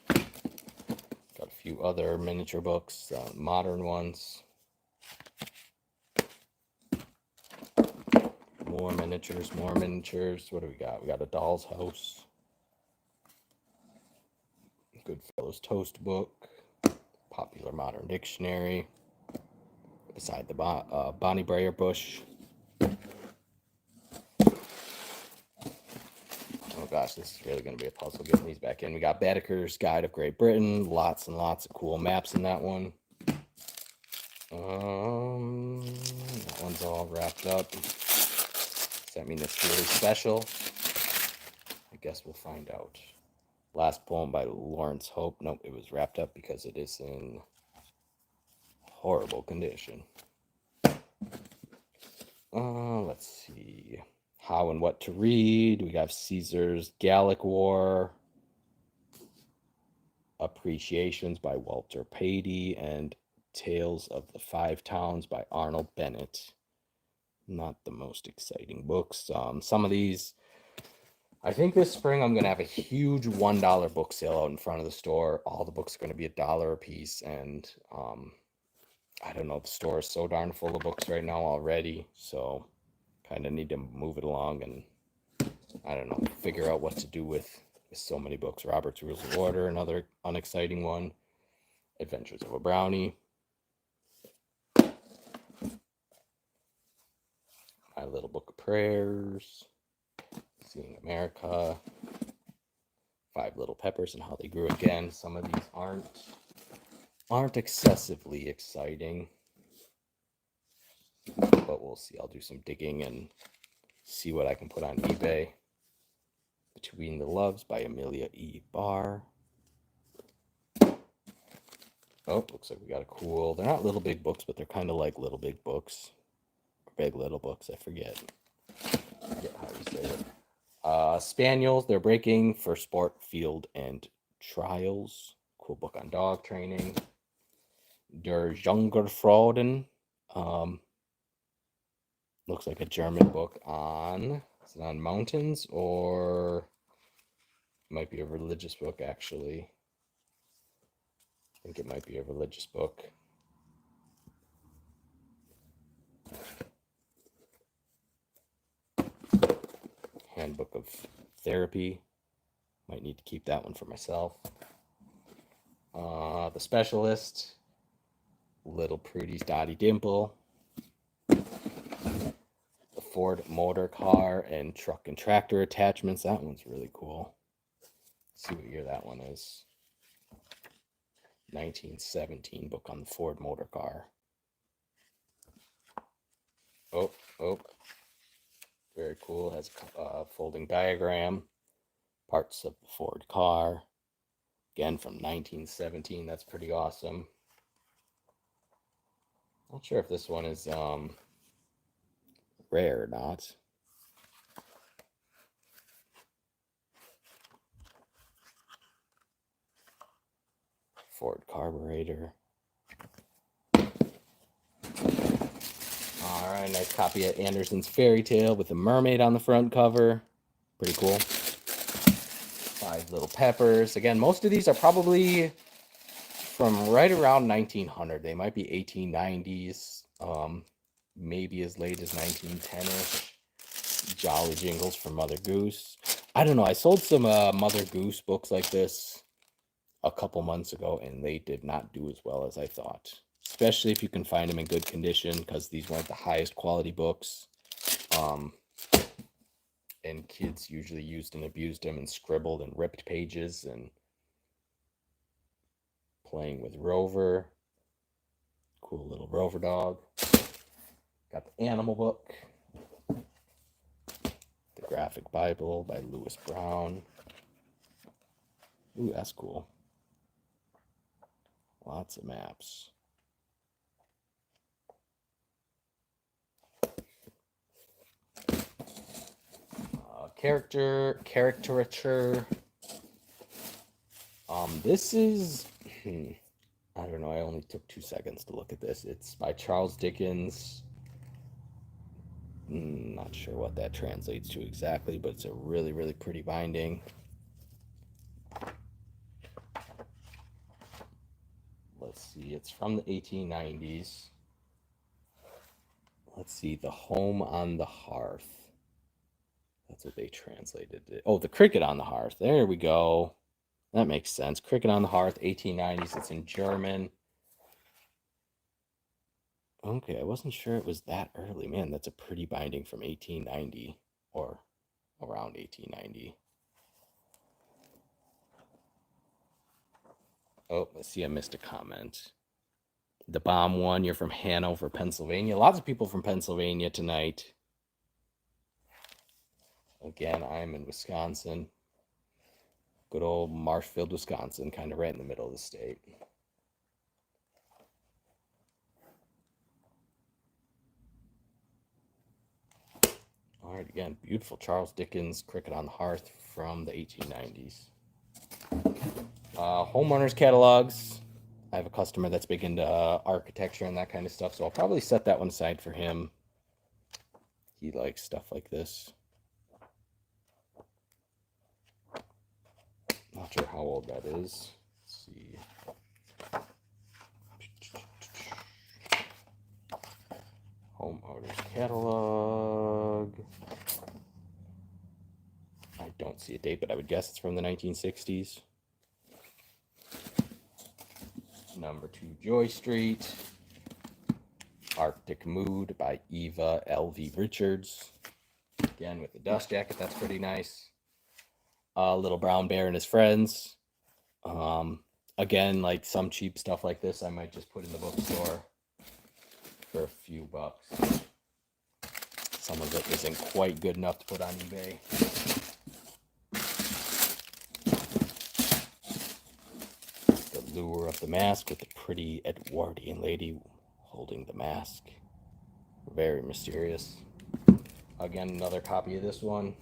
Got a few other miniature books, modern ones. More miniatures. What do we got? We got a Doll's House. Goodfellows Toast Book. Popular Modern Dictionary. Beside the Bonnie Brayer Bush. Oh gosh, this is really going to be a puzzle getting these back in. We got Baedeker's Guide of Great Britain. Lots and lots of cool maps in that one. That one's all wrapped up. Does that mean it's really special? I guess we'll find out. Last Poem by Lawrence Hope. Nope, it was wrapped up because it is in horrible condition. Let's see. How and What to Read. We got Caesar's Gallic War. Appreciations by Walter Patey and Tales of the Five Towns by Arnold Bennett. Not the most exciting books. Some of these, I think this spring I'm going to have a huge $1 book sale out in front of the store. All the books are going to be $1 a piece, and I don't know, the store is so darn full of books right now already, so kind of need to move it along and, I don't know, figure out what to do with so many books. Robert's Rules of Order, another unexciting one. Adventures of a Brownie. My Little Book of Prayers. Seeing America. Five Little Peppers and How They Grew Again. Some of these aren't excessively exciting, but we'll see. I'll do some digging and see what I can put on eBay. Between the Loves by Amelia E. Barr. Oh, looks like we got a cool, they're not Little Big Books, but they're kind of like Little Big Books. Or Big Little Books, I forget how you say it. Spaniels, They're Breaking for Sport, Field, and Trials. Cool book on dog training. Der Jungerfrauden. Looks like a German book on, is it on mountains, or it might be a religious book, actually. I think it might be a religious book. Handbook of Therapy. Might need to keep that one for myself. The Specialist. Little Pretty's Dottie Dimple. The Ford Motor Car and Truck and Tractor Attachments. That one's really cool. Let's see what year that one is. 1917 book on the Ford Motor Car. Oh, very cool. Has a folding diagram. Parts of the Ford car. Again, from 1917. That's pretty awesome. Not sure if this one is rare or not. Ford carburetor. All right, nice copy of Andersen's Fairy Tale with a mermaid on the front cover. Pretty cool. Five Little Peppers. Again, most of these are probably from right around 1900. They might be 1890s, maybe as late as 1910-ish. Jolly Jingles from Mother Goose. I don't know. I sold some Mother Goose books like this a couple months ago, and they did not do as well as I thought. Especially if you can find them in good condition, because these weren't the highest quality books. And kids usually used and abused them and scribbled and ripped pages and playing with Rover. Cool little Rover dog. Got the animal book. The Graphic Bible by Lewis Brown. Ooh, that's cool. Lots of maps. Caricature. This is, I don't know, I only took 2 seconds to look at this. It's by Charles Dickens. Not sure what that translates to exactly, but it's a really, really pretty binding. Let's see, it's from the 1890s. Let's see, The Home on the Hearth. That's what they translated it. Oh, The Cricket on the Hearth. There we go. That makes sense. Cricket on the Hearth, 1890s. It's in German. Okay, I wasn't sure it was that early. Man, that's a pretty binding from 1890 or around 1890. Oh, let's see, I missed a comment. The Bomb One, you're from Hanover, Pennsylvania. Lots of people from Pennsylvania tonight. Again, I'm in Wisconsin. Good old Marshfield, Wisconsin, kind of right in the middle of the state. All right, again, beautiful Charles Dickens, Cricket on the Hearth from the 1890s. Homeowners catalogs. I have a customer that's big into architecture and that kind of stuff, so I'll probably set that one aside for him. He likes stuff like this. Not sure how old that is. Let's see. Homeowners catalog. I don't see a date, but I would guess it's from the 1960s. Number 2, Joy Street. Arctic Mood by Eva L.V. Richards. Again, with the dust jacket, that's pretty nice. Little Brown Bear and His Friends. Again, like some cheap stuff like this, I might just put in the bookstore for a few bucks. Some of it isn't quite good enough to put on eBay. The Lure of the Mask with the pretty Edwardian lady holding the mask. Very mysterious. Again, another copy of this one.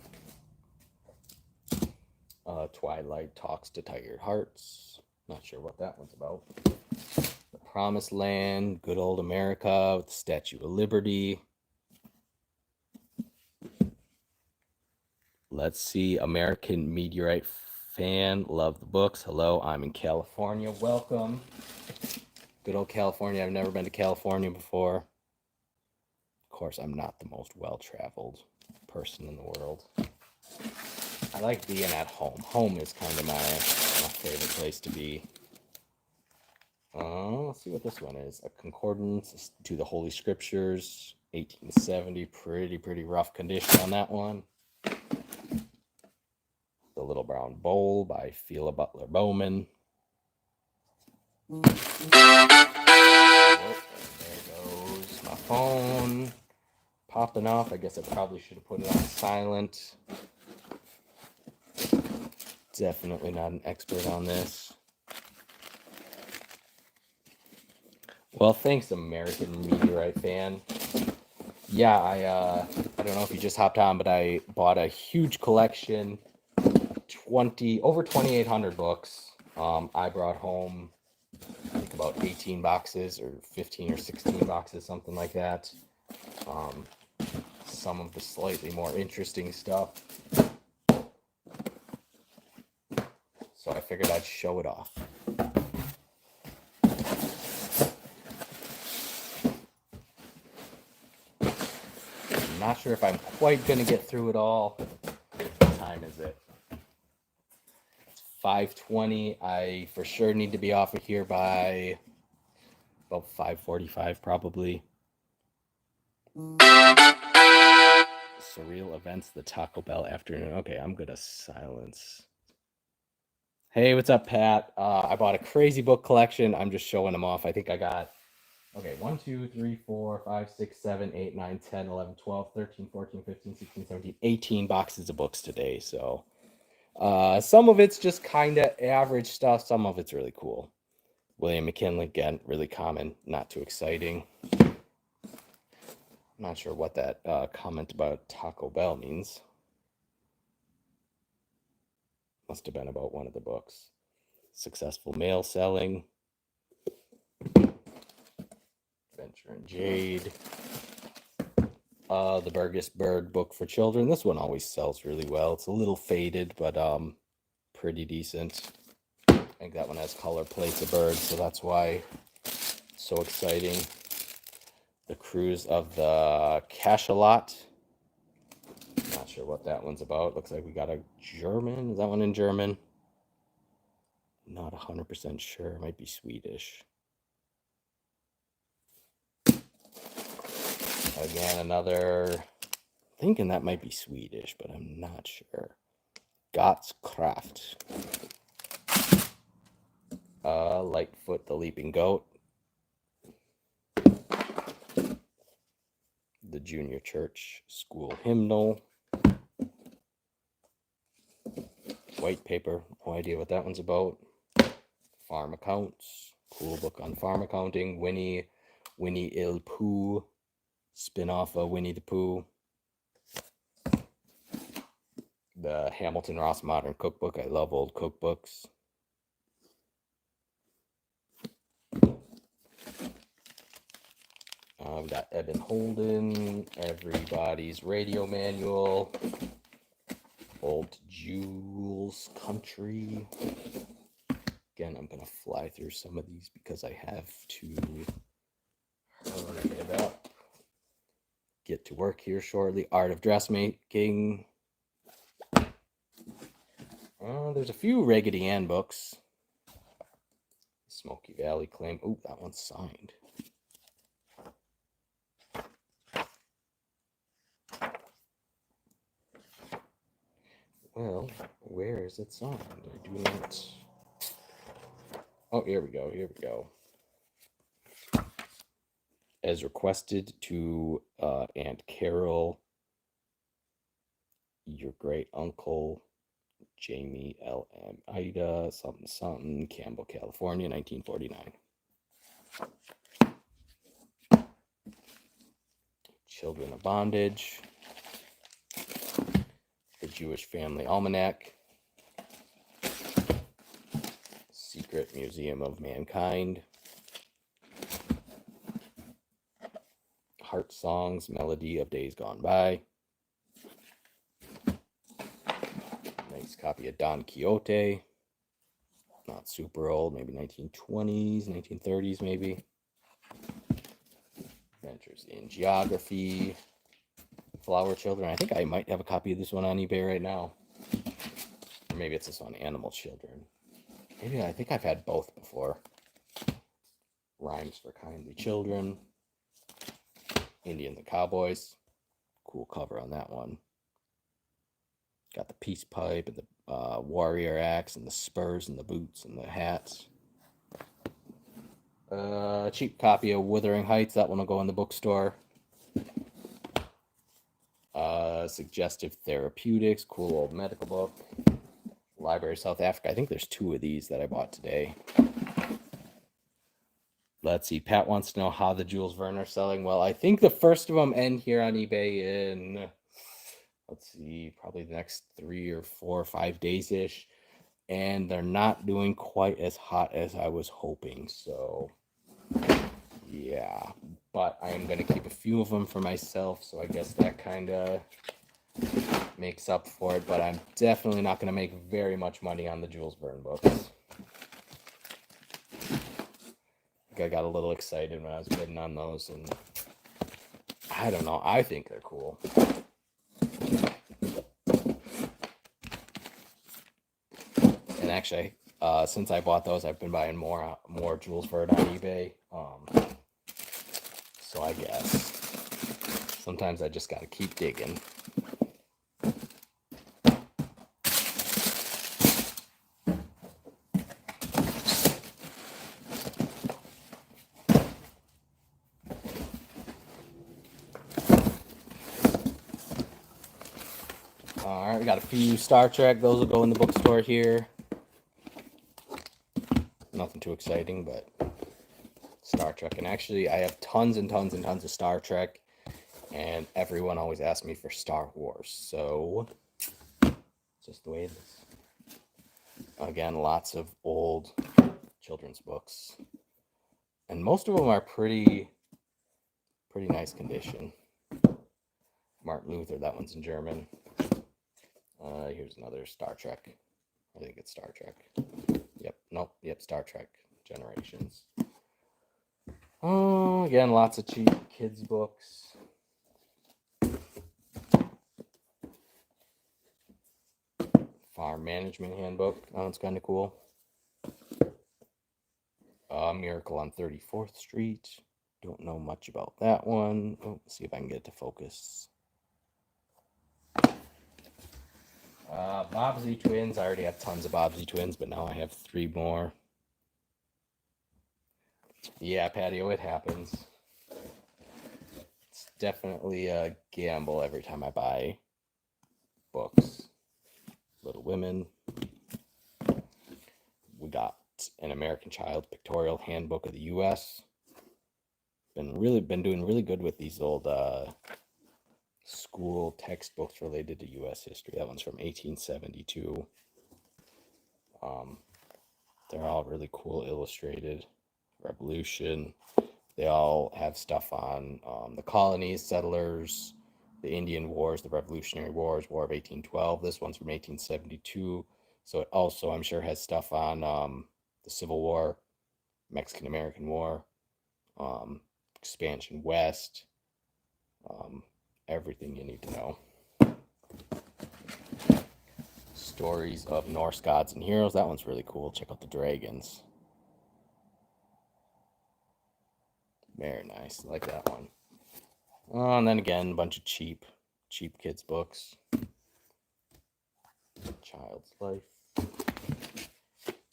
Twilight Talks to Tired Hearts. Not sure what that one's about. The Promised Land, Good Old America with the Statue of Liberty. Let's see, American Meteorite Fan, love the books. Hello, I'm in California. Welcome. Good old California. I've never been to California before. Of course, I'm not the most well-traveled person in the world. I like being at home. Home is kind of my favorite place to be. Let's see what this one is. A Concordance to the Holy Scriptures, 1870. Pretty rough condition on that one. The Little Brown Bowl by Phila Butler Bowman. Oh, there goes my phone popping off. I guess I probably should have put it on silent. Definitely not an expert on this. Well, thanks, American Meteorite Fan. Yeah, I don't know if you just hopped on, but I bought a huge collection, over 2,800 books. I brought home, I think, about 18 boxes or 15 or 16 boxes, something like that. Some of the slightly more interesting stuff. So I figured I'd show it off. I'm not sure if I'm quite going to get through it all. What time is it? It's 5:20. I for sure need to be off of here by about 5:45 probably. Surreal Events, the Taco Bell afternoon. Okay, I'm going to silence. Hey, what's up, Pat? I bought a crazy book collection. I'm just showing them off. I think I got, 1, 2, 3, 4, 5, 6, 7, 8, 9, 10, 11, 12, 13, 14, 15, 16, 17, 18 boxes of books today. So some of it's just kind of average stuff. Some of it's really cool. William McKinley, again, really common, not too exciting. I'm not sure what that comment about Taco Bell means. Must have been about one of the books. Successful Mail Selling. Adventure in Jade. The Burgess Bird book for children. This one always sells really well. It's a little faded, but pretty decent. I think that one has color plates of birds, so that's why it's so exciting. The Cruise of the Cachalot. Not sure what that one's about. Looks like we got a German. Is that one in German? Not 100% sure. It might be Swedish. Again, another, thinking that might be Swedish, but I'm not sure. Gott's Craft. Lightfoot the Leaping Goat. The Junior Church School Hymnal. White Paper, no idea what that one's about. Farm Accounts, cool book on farm accounting. Winnie Il Pooh, spin-off of Winnie the Pooh. The Hamilton Ross Modern Cookbook, I love old cookbooks. We've got Eben Holden, Everybody's Radio Manual, Old Jules Country. Again, I'm going to fly through some of these because I have to hurry it up. Get to work here shortly. Art of Dressmaking. There's a few Raggedy Ann books. Smoky Valley Claim. Oh, that one's signed. Well, where is it signed? I do not. Oh, here we go. As requested to Aunt Carol, your great uncle, Jamie L.M. Ida, something, Campbell, California, 1949. Children of Bondage. The Jewish Family Almanac. Secret Museum of Mankind. Heart Songs, Melody of Days Gone By. Nice copy of Don Quixote. Not super old, maybe 1920s, 1930s maybe. Adventures in Geography. Flower Children. I think I might have a copy of this one on eBay right now. Or maybe it's this one, Animal Children. Maybe I think I've had both before. Rhymes for Kindly Children. Indians and Cowboys. Cool cover on that one. Got the peace pipe and the warrior axe and the spurs and the boots and the hats. Cheap copy of Wuthering Heights. That one will go in the bookstore. Suggestive Therapeutics. Cool old medical book. Library of South Africa. I think there's 2 of these that I bought today. Let's see. Pat wants to know how the Jules Verne are selling. Well, I think the first of them end here on eBay in, let's see, probably the next 3 or 4 or 5 days-ish. And they're not doing quite as hot as I was hoping. So, yeah. But I am going to keep a few of them for myself. So I guess that kind of makes up for it. But I'm definitely not going to make very much money on the Jules Verne books. I got a little excited when I was bidding on those, and I don't know, I think they're cool. And actually, since I bought those, I've been buying more Jules Verne on eBay. So I guess sometimes I just gotta keep digging. Alright, we got a few Star Trek. Those will go in the bookstore here. Nothing too exciting, but Star Trek. And actually, I have tons and tons and tons of Star Trek. And everyone always asks me for Star Wars. So, it's just the way it is. Again, lots of old children's books. And most of them are pretty nice condition. Martin Luther, that one's in German. Here's another Star Trek. I think it's Star Trek. Yep, Star Trek Generations. Oh, again, lots of cheap kids' books. Farm Management Handbook. That one's kind of cool. Miracle on 34th Street. Don't know much about that one. Oh, let's see if I can get it to focus. Bobbsey Twins. I already have tons of Bobbsey Twins, but now I have 3 more. Yeah, Patio, it happens. It's definitely a gamble every time I buy books. Little Women. We got An American Child Pictorial Handbook of the U.S. Been doing really good with these old school textbooks related to U.S. history. That one's from 1872. They're all really cool, illustrated. Revolution. They all have stuff on the colonies, settlers, the Indian Wars, the Revolutionary Wars, War of 1812. This one's from 1872. So it also, I'm sure, has stuff on the Civil War, Mexican-American War, Expansion West, everything you need to know. Stories of Norse Gods and Heroes. That one's really cool. Check out the dragons. Very nice. I like that one. And then again, a bunch of cheap kids' books. Child's Life.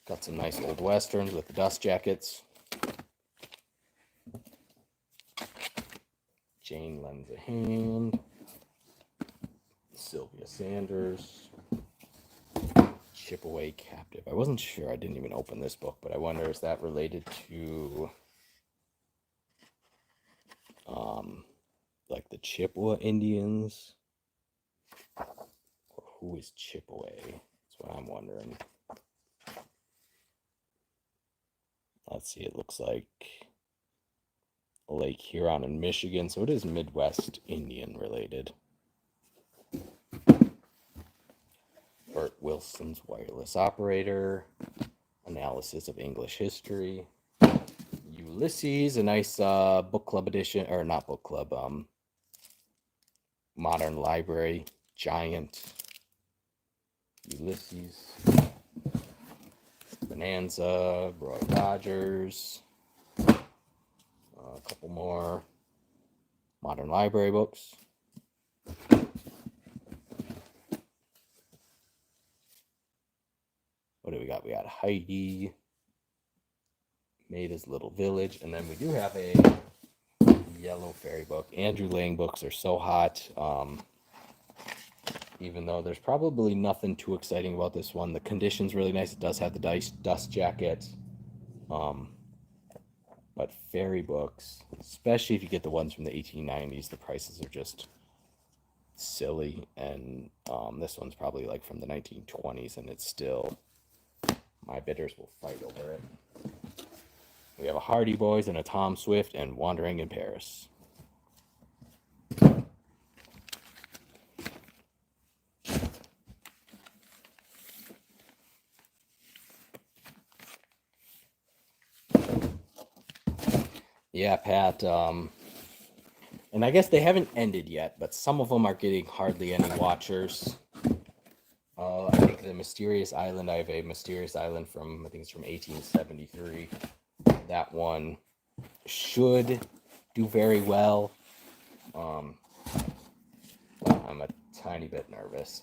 Got some nice old westerns with the dust jackets. Jane Lends a Hand. Sylvia Sanders. Chipaway Captive. I wasn't sure. I didn't even open this book, but I wonder, is that related to like the Chippewa Indians? Or who is Chipaway? That's what I'm wondering. Let's see, it looks like Lake Huron in Michigan, so it is Midwest Indian related. Bert Wilson's Wireless Operator, Analysis of English History. Ulysses, a nice book club edition, or not book club, Modern Library, Giant. Ulysses. Bonanza, Roy Rogers. A couple more Modern Library books. What do we got? We got Heidi, Maida's Little Village, and then we do have a Yellow Fairy book. Andrew Lang books are so hot. Even though there's probably nothing too exciting about this one. The condition's really nice. It does have the dust jacket. But fairy books, especially if you get the ones from the 1890s, the prices are just silly. And this one's probably like from the 1920s, and it's still, my bidders will fight over it. We have a Hardy Boys and a Tom Swift and Wandering in Paris. Yeah, Pat. And I guess they haven't ended yet, but some of them are getting hardly any watchers. I think the Mysterious Island, I have a Mysterious Island from, I think it's from 1873. That one should do very well. I'm a tiny bit nervous.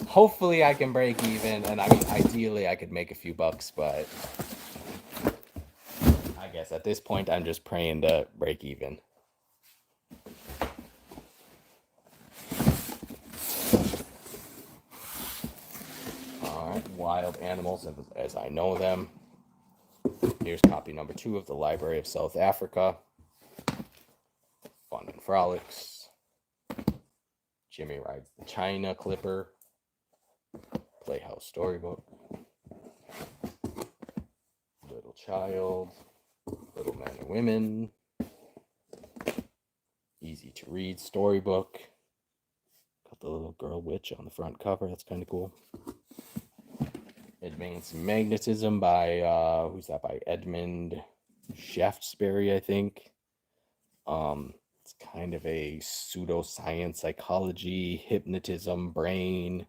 Hopefully I can break even, and I mean, ideally I could make a few bucks, but I guess at this point I'm just praying to break even. All right, Wild Animals as I Know Them. Here's copy number 2 of the Library of South Africa. Fun and Frolics. Jimmy Rides the China Clipper. Playhouse Storybook. Little Child. Little Men and Women. Easy to Read Storybook. Got the little girl witch on the front cover. That's kind of cool. Advanced Magnetism by, who's that by? Edmund Shaftesbury, I think. It's kind of a pseudoscience, psychology, hypnotism, brain,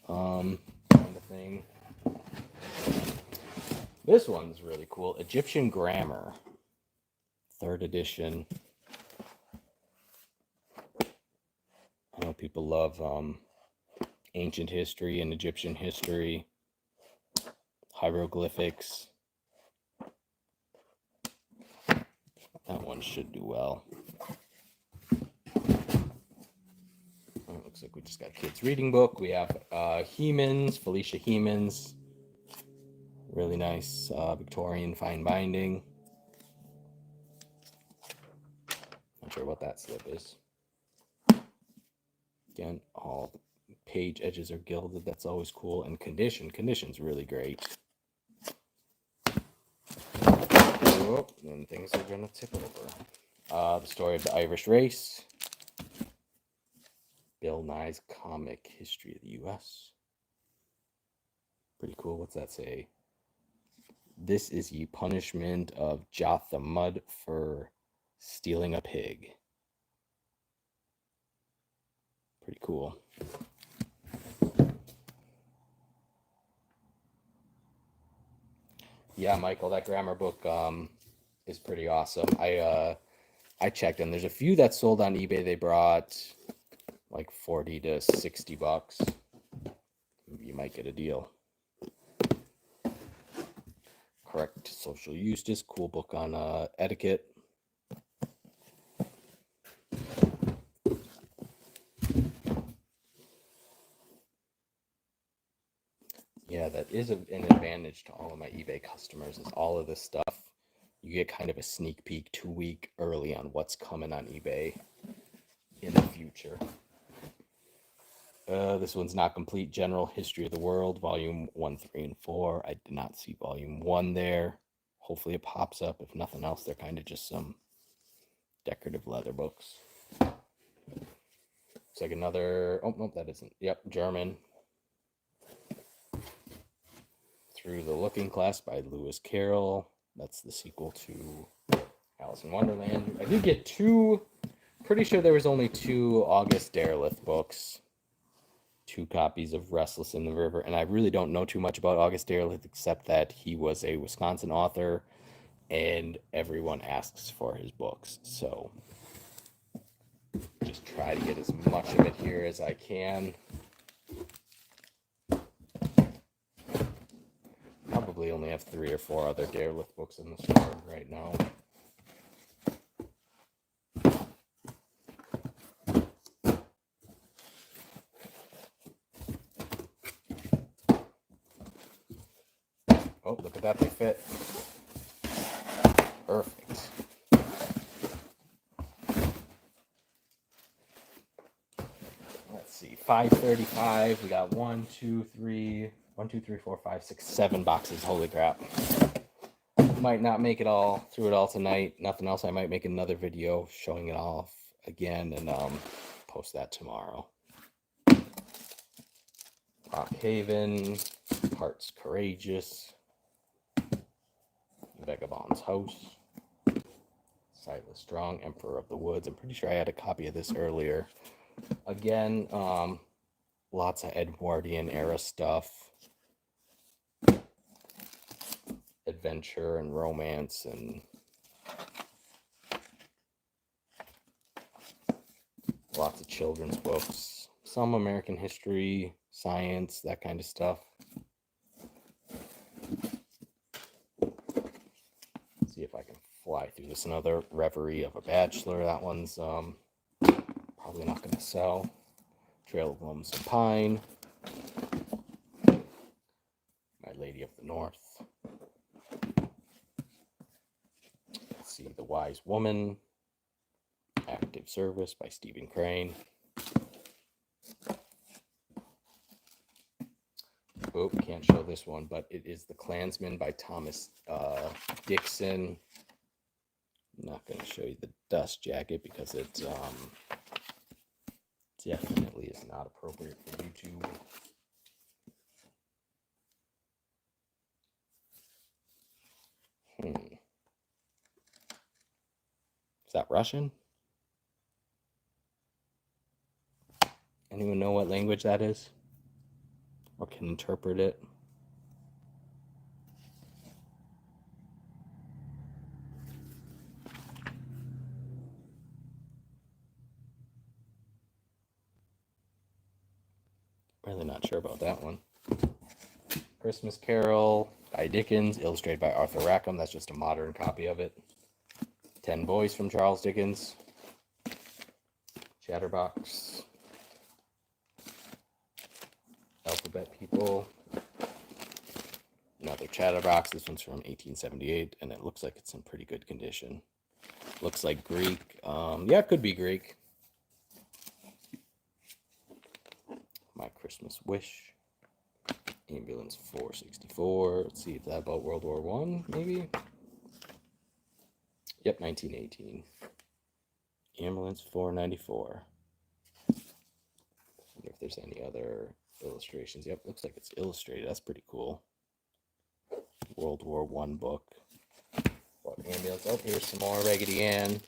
kind of thing. This one's really cool. Egyptian Grammar, 3rd edition. I know people love ancient history and Egyptian history, hieroglyphics. That one should do well. It looks like we just got a kids reading book. We have Hemans, Felicia Hemans. Really nice Victorian fine binding. Not sure what that slip is. Again, all page edges are gilded. That's always cool. And condition's really great. Oh, then things are gonna tip over. The Story of the Irish Race. Bill Nye's Comic History of the U.S. Pretty cool. What's that say? This is ye punishment of Joth the Mud for stealing a pig. Pretty cool. Yeah, Michael, that grammar book is pretty awesome. I checked them. There's a few that sold on eBay. They brought like 40 to 60 bucks. You might get a deal. Correct Social Justice, cool book on etiquette. Yeah, that is an advantage to all of my eBay customers, is all of this stuff. You get kind of a sneak peek 2 week early on what's coming on eBay in the future. This one's not complete. General History of the World, Volume 1, 3, and 4. I did not see Volume 1 there. Hopefully it pops up. If nothing else, they're kind of just some decorative leather books. It's like another, oh, no, that isn't. Yep, German. Through the Looking Glass by Lewis Carroll. That's the sequel to Alice in Wonderland. I did get two, pretty sure there was only two August Derleth books. 2 copies of Restless in the River. And I really don't know too much about August Derleth except that he was a Wisconsin author and everyone asks for his books. So just try to get as much of it here as I can. Probably only have 3 or 4 other Derleth books in the store right now. Oh, look at that, they fit. Perfect. Let's see, 535. We got 1, 2, 3, 4, 5, 6, 7 boxes. Holy crap. Might not make it all through it all tonight. Nothing else. I might make another video showing it off again and post that tomorrow. Rockhaven, Hearts Courageous, Vagabond's House, Silas Strong, Emperor of the Woods. I'm pretty sure I had a copy of this earlier. Again, lots of Edwardian era stuff. Adventure and romance and lots of children's books. Some American history, science, that kind of stuff. Let's see if I can fly through this. Another Reverie of a Bachelor. That one's probably not going to sell. Trail of Lonesome Pine. My Lady of the North. Let's see, The Wise Woman. Active Service by Stephen Crane. Oh, can't show this one, but it is The Klansman by Thomas Dixon. I'm not going to show you the dust jacket because it definitely is not appropriate for YouTube. Is that Russian? Anyone know what language that is? Or can interpret it? Really not sure about that one. Christmas Carol by Dickens, illustrated by Arthur Rackham. That's just a modern copy of it. 10 Boys from Charles Dickens. Chatterbox. Alphabet People. Another Chatterbox. This one's from 1878, and it looks like it's in pretty good condition. Looks like Greek. Yeah, it could be Greek. My Christmas Wish. Ambulance 464. Let's see if that about World War I, maybe? Yep, 1918. Ambulance 494. I wonder if there's any other illustrations. Yep, looks like it's illustrated. That's pretty cool. World War I book. What ambulance? Oh, here's some more Raggedy Ann.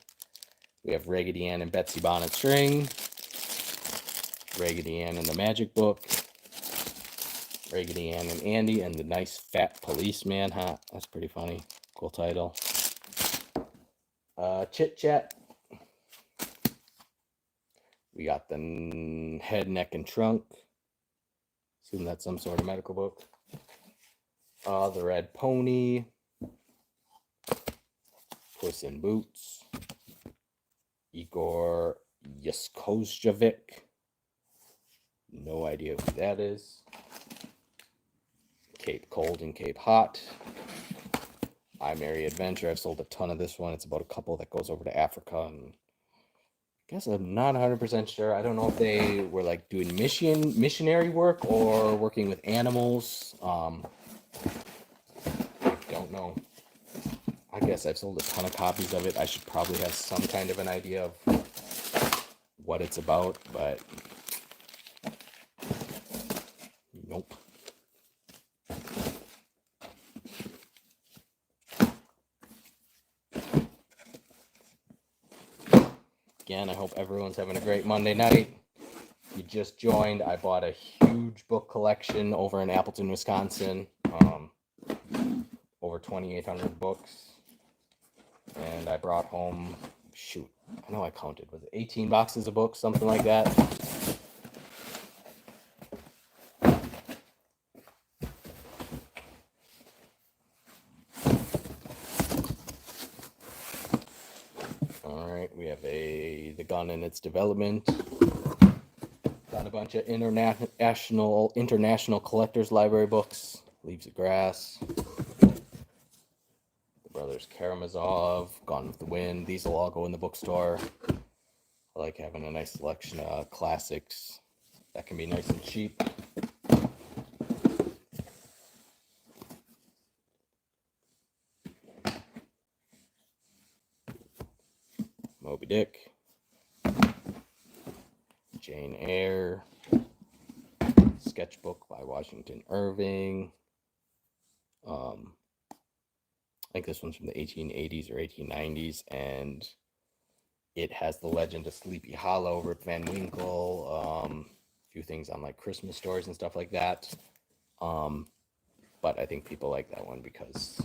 We have Raggedy Ann and Betsy Bonnet String. Raggedy Ann and the Magic Book. Raggedy Ann and Andy and the Nice Fat Policeman. Huh? That's pretty funny. Cool title. Chit Chat. We got the Head, Neck, and Trunk. Assume that's some sort of medical book. The Red Pony. Puss in Boots. Igor Yaskovjevic. No idea who that is. Cape Cold and Cape Hot. I Merry Adventure. I've sold a ton of this one. It's about a couple that goes over to Africa, and I guess I'm not 100% sure. I don't know if they were like doing missionary work or working with animals. I don't know. I guess I've sold a ton of copies of it. I should probably have some kind of an idea of what it's about, but nope. Again, I hope everyone's having a great Monday night. If you just joined, I bought a huge book collection over in Appleton, Wisconsin. Over 2,800 books. And I brought home, shoot, I know I counted, was it 18 boxes of books, something like that? All right, we have The Gun and Its Development. Got a bunch of international collectors library books. Leaves of Grass. The Brothers Karamazov, Gone with the Wind. These will all go in the bookstore. I like having a nice selection of classics that can be nice and cheap. Moby Dick. Jane Eyre. Sketchbook by Washington Irving. I think this one's from the 1880s or 1890s, and it has the legend of Sleepy Hollow, Rip Van Winkle, a few things on like Christmas stories and stuff like that. But I think people like that one because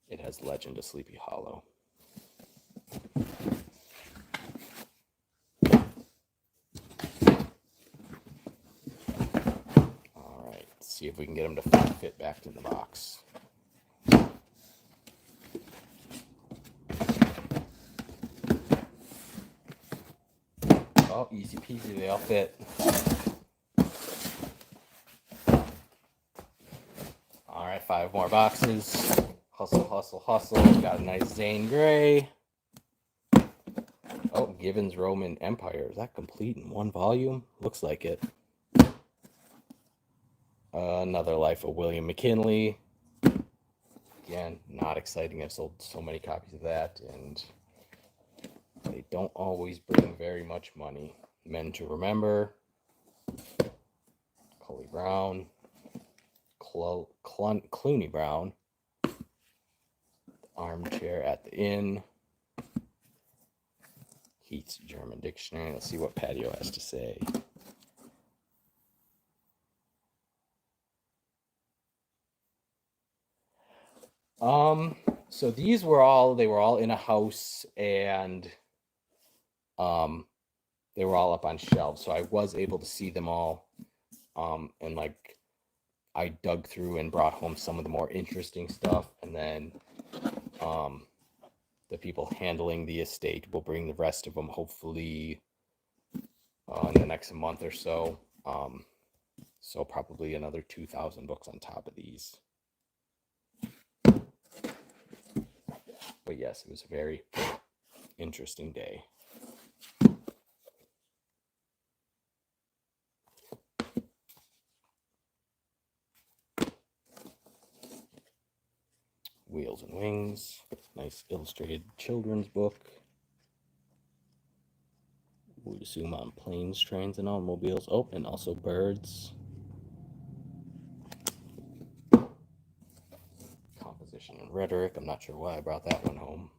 it has Legend of Sleepy Hollow. All right, let's see if we can get them to fit back in the box. Oh, easy peasy, they all fit. All right, 5 more boxes. Hustle, hustle, hustle. Got a nice Zane Grey. Oh, Gibbon's Roman Empire. Is that complete in one volume? Looks like it. Another Life of William McKinley. Again, not exciting. I've sold so many copies of that, and they don't always bring very much money. Men to Remember. Cully Brown. Clooney Brown. Armchair at the Inn. Keats German Dictionary. Let's see what Patio has to say. So these were all in a house, and they were all up on shelves, so I was able to see them all. And like I dug through and brought home some of the more interesting stuff, and then the people handling the estate will bring the rest of them hopefully in the next month or so. So probably another 2,000 books on top of these. But yes, it was a very interesting day. Wheels and Wings, nice illustrated children's book. We zoom on planes, trains, and automobiles. Oh, and also birds. Composition and Rhetoric. I'm not sure why I brought that one home.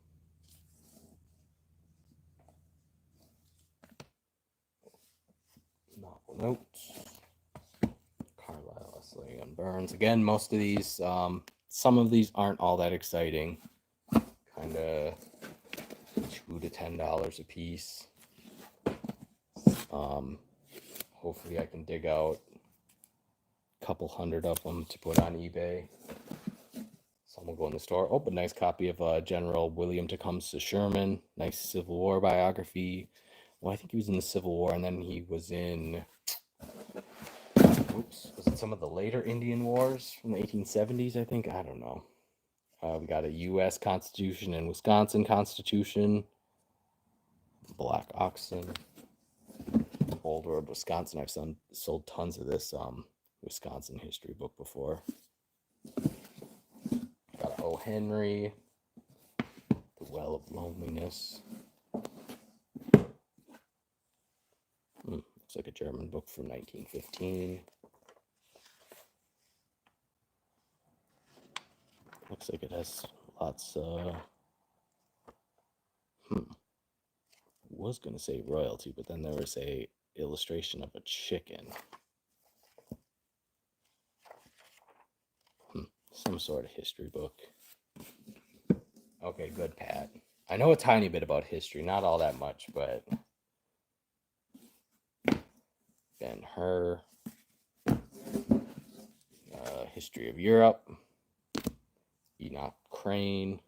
Novel Notes. Carlyle, Leslie, and Burns. Again, most of these, some of these aren't all that exciting. Kind of $2 to $10 a piece. Hopefully I can dig out a couple hundred of them to put on eBay. Some will go in the store. Oh, a nice copy of General William Tecumseh Sherman. Nice Civil War biography. Well, I think he was in the Civil War, and then he was in... Oops, was it some of the later Indian Wars from the 1870s, I think? I don't know. We got a U.S. Constitution and Wisconsin Constitution. Black Oxen. Old World Wisconsin. I've sold tons of this Wisconsin history book before. Got a O. Henry. Well of Loneliness. Looks like a German book from 1915. Looks like it has lots was going to say royalty, but then there was a illustration of a chicken. Some sort of history book. Okay, good, Pat. I know a tiny bit about history, not all that much, but Ben-Hur, History of Europe, Enoch Crane,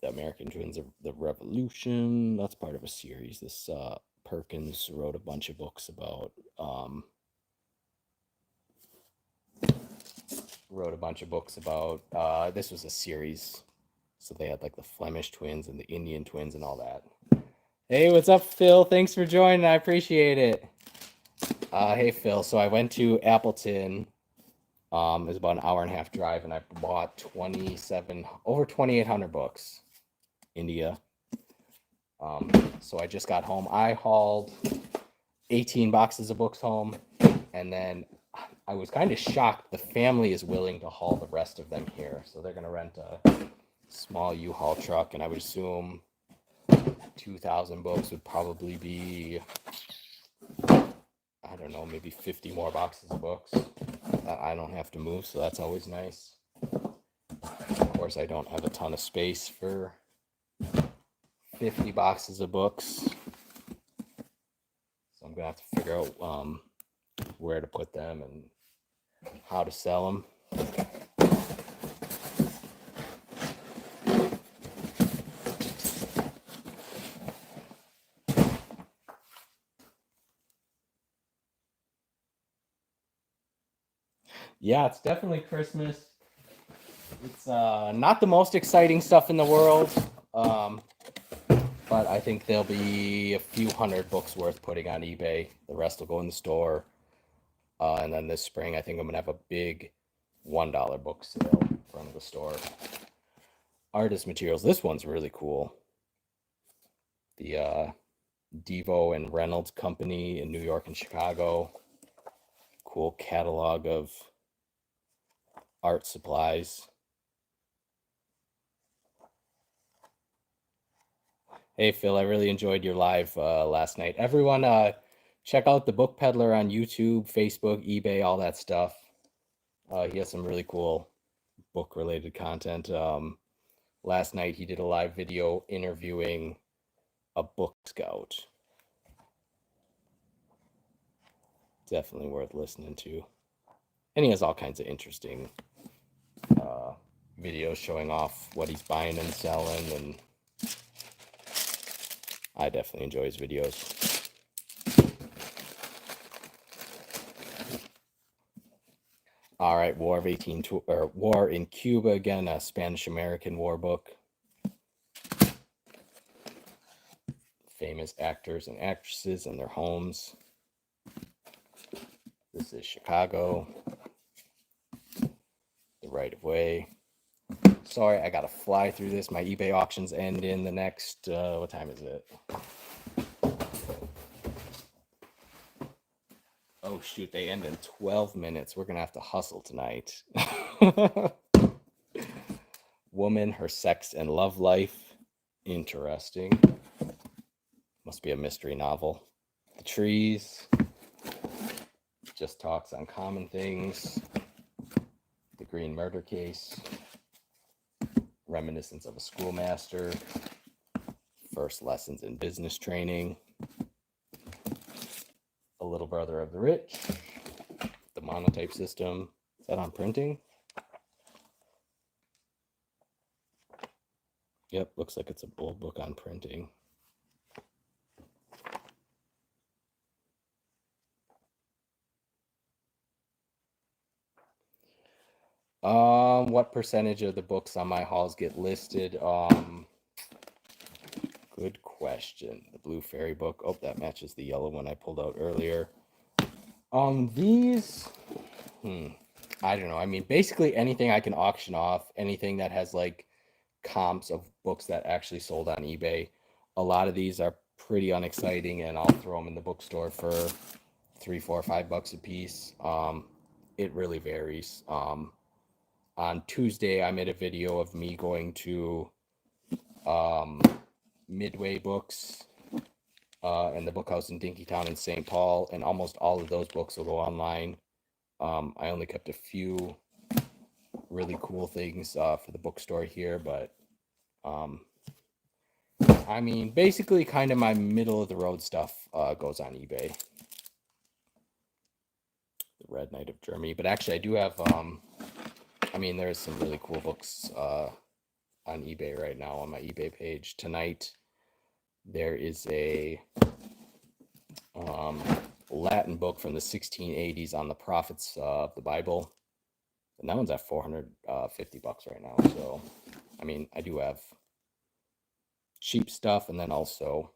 The American Twins of the Revolution. That's part of a series. This Perkins wrote a bunch of books about this was a series, so they had like the Flemish twins and the Indian twins and all that. Hey, what's up, Phil? Thanks for joining. I appreciate it. Hey, Phil. So I went to Appleton. It was about an hour and a half drive, and I bought over 2,800 books. India. So I just got home. I hauled 18 boxes of books home, and then I was kind of shocked. The family is willing to haul the rest of them here, so they're going to rent a small U-Haul truck, and I would assume 2,000 books would probably be, I don't know, maybe 50 more boxes of books that I don't have to move, so that's always nice. Of course, I don't have a ton of space for 50 boxes of books, so I'm gonna have to figure out where to put them and how to sell them. Yeah, it's definitely Christmas. It's not the most exciting stuff in the world, but I think there'll be a few hundred books worth putting on eBay. The rest will go in the store. And then this spring, I think I'm going to have a big $1 book sale in front of the store. Artist materials. This one's really cool. The Devo and Reynolds Company in New York and Chicago. Cool catalog of art supplies. Hey, Phil, I really enjoyed your live last night. Everyone, check out the Book Peddler on YouTube, Facebook, eBay, all that stuff. He has some really cool book-related content. Last night, he did a live video interviewing a book scout. Definitely worth listening to. And he has all kinds of interesting videos showing off what he's buying and selling, and I definitely enjoy his videos. All right, War in Cuba, again, a Spanish-American war book. Famous actors and actresses and their homes. This is Chicago. The Right of Way. Sorry, I gotta fly through this. My eBay auctions end in the next, what time is it? Oh shoot, they end in 12 minutes. We're gonna have to hustle tonight. Woman, Her Sex and Love Life. Interesting. Must be a mystery novel. The Trees. Just Talks on Common Things. The Green Murder Case. Reminiscence of a Schoolmaster. First Lessons in Business Training. A Little Brother of the Rich. The Monotype System. Is that on printing? Yep, looks like it's a old book on printing. What percentage of the books on my hauls get listed? Good question. The Blue Fairy book. Oh, that matches the yellow one I pulled out earlier. These, I don't know. I mean, basically anything I can auction off, anything that has like comps of books that actually sold on eBay. A lot of these are pretty unexciting, and I'll throw them in the bookstore for $3, $4, $5 a piece. It really varies. On Tuesday, I made a video of me going to Midway Books and the Book House in Dinkytown in St. Paul, and almost all of those books will go online. I only kept a few really cool things for the bookstore here, but I mean, basically kind of my middle of the road stuff goes on eBay. The Red Knight of Germany, but actually I do have, I mean, there's some really cool books on eBay right now on my eBay page. Tonight, there is a Latin book from the 1680s on the prophets of the Bible. And that one's at $450 right now. So, I mean, I do have cheap stuff and then also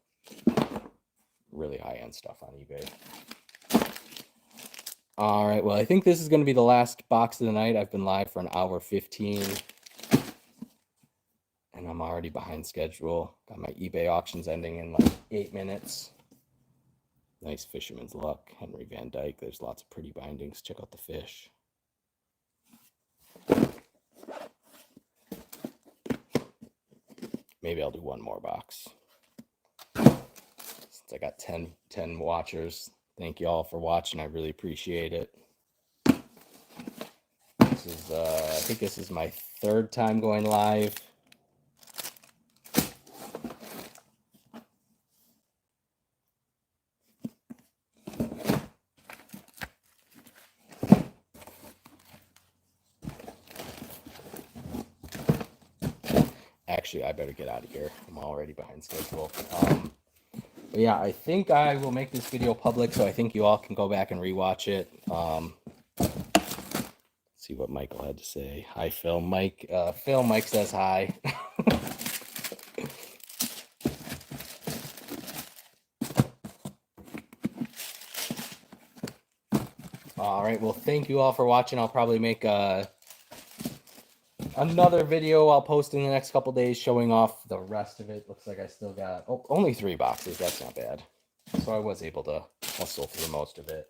really high-end stuff on eBay. All right, well, I think this is going to be the last box of the night. I've been live for an hour 15, and I'm already behind schedule. Got my eBay auctions ending in like 8 minutes. Nice Fisherman's Luck, Henry Van Dyke. There's lots of pretty bindings. Check out the fish. Maybe I'll do one more box. Since I got 10 watchers. Thank you all for watching. I really appreciate it. This is, I think this is my 3rd time going live. Actually, I better get out of here. I'm already behind schedule. But yeah, I think I will make this video public, so I think you all can go back and rewatch it. See what Michael had to say. Hi, Phil. Mike says hi. All right, well, thank you all for watching. I'll probably make another video I'll post in the next couple days showing off the rest of it. Looks like I still got only 3 boxes. That's not bad. So I was able to hustle through most of it.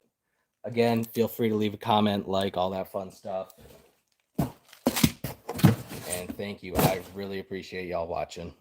Again, feel free to leave a comment, like, all that fun stuff. And thank you. I really appreciate y'all watching.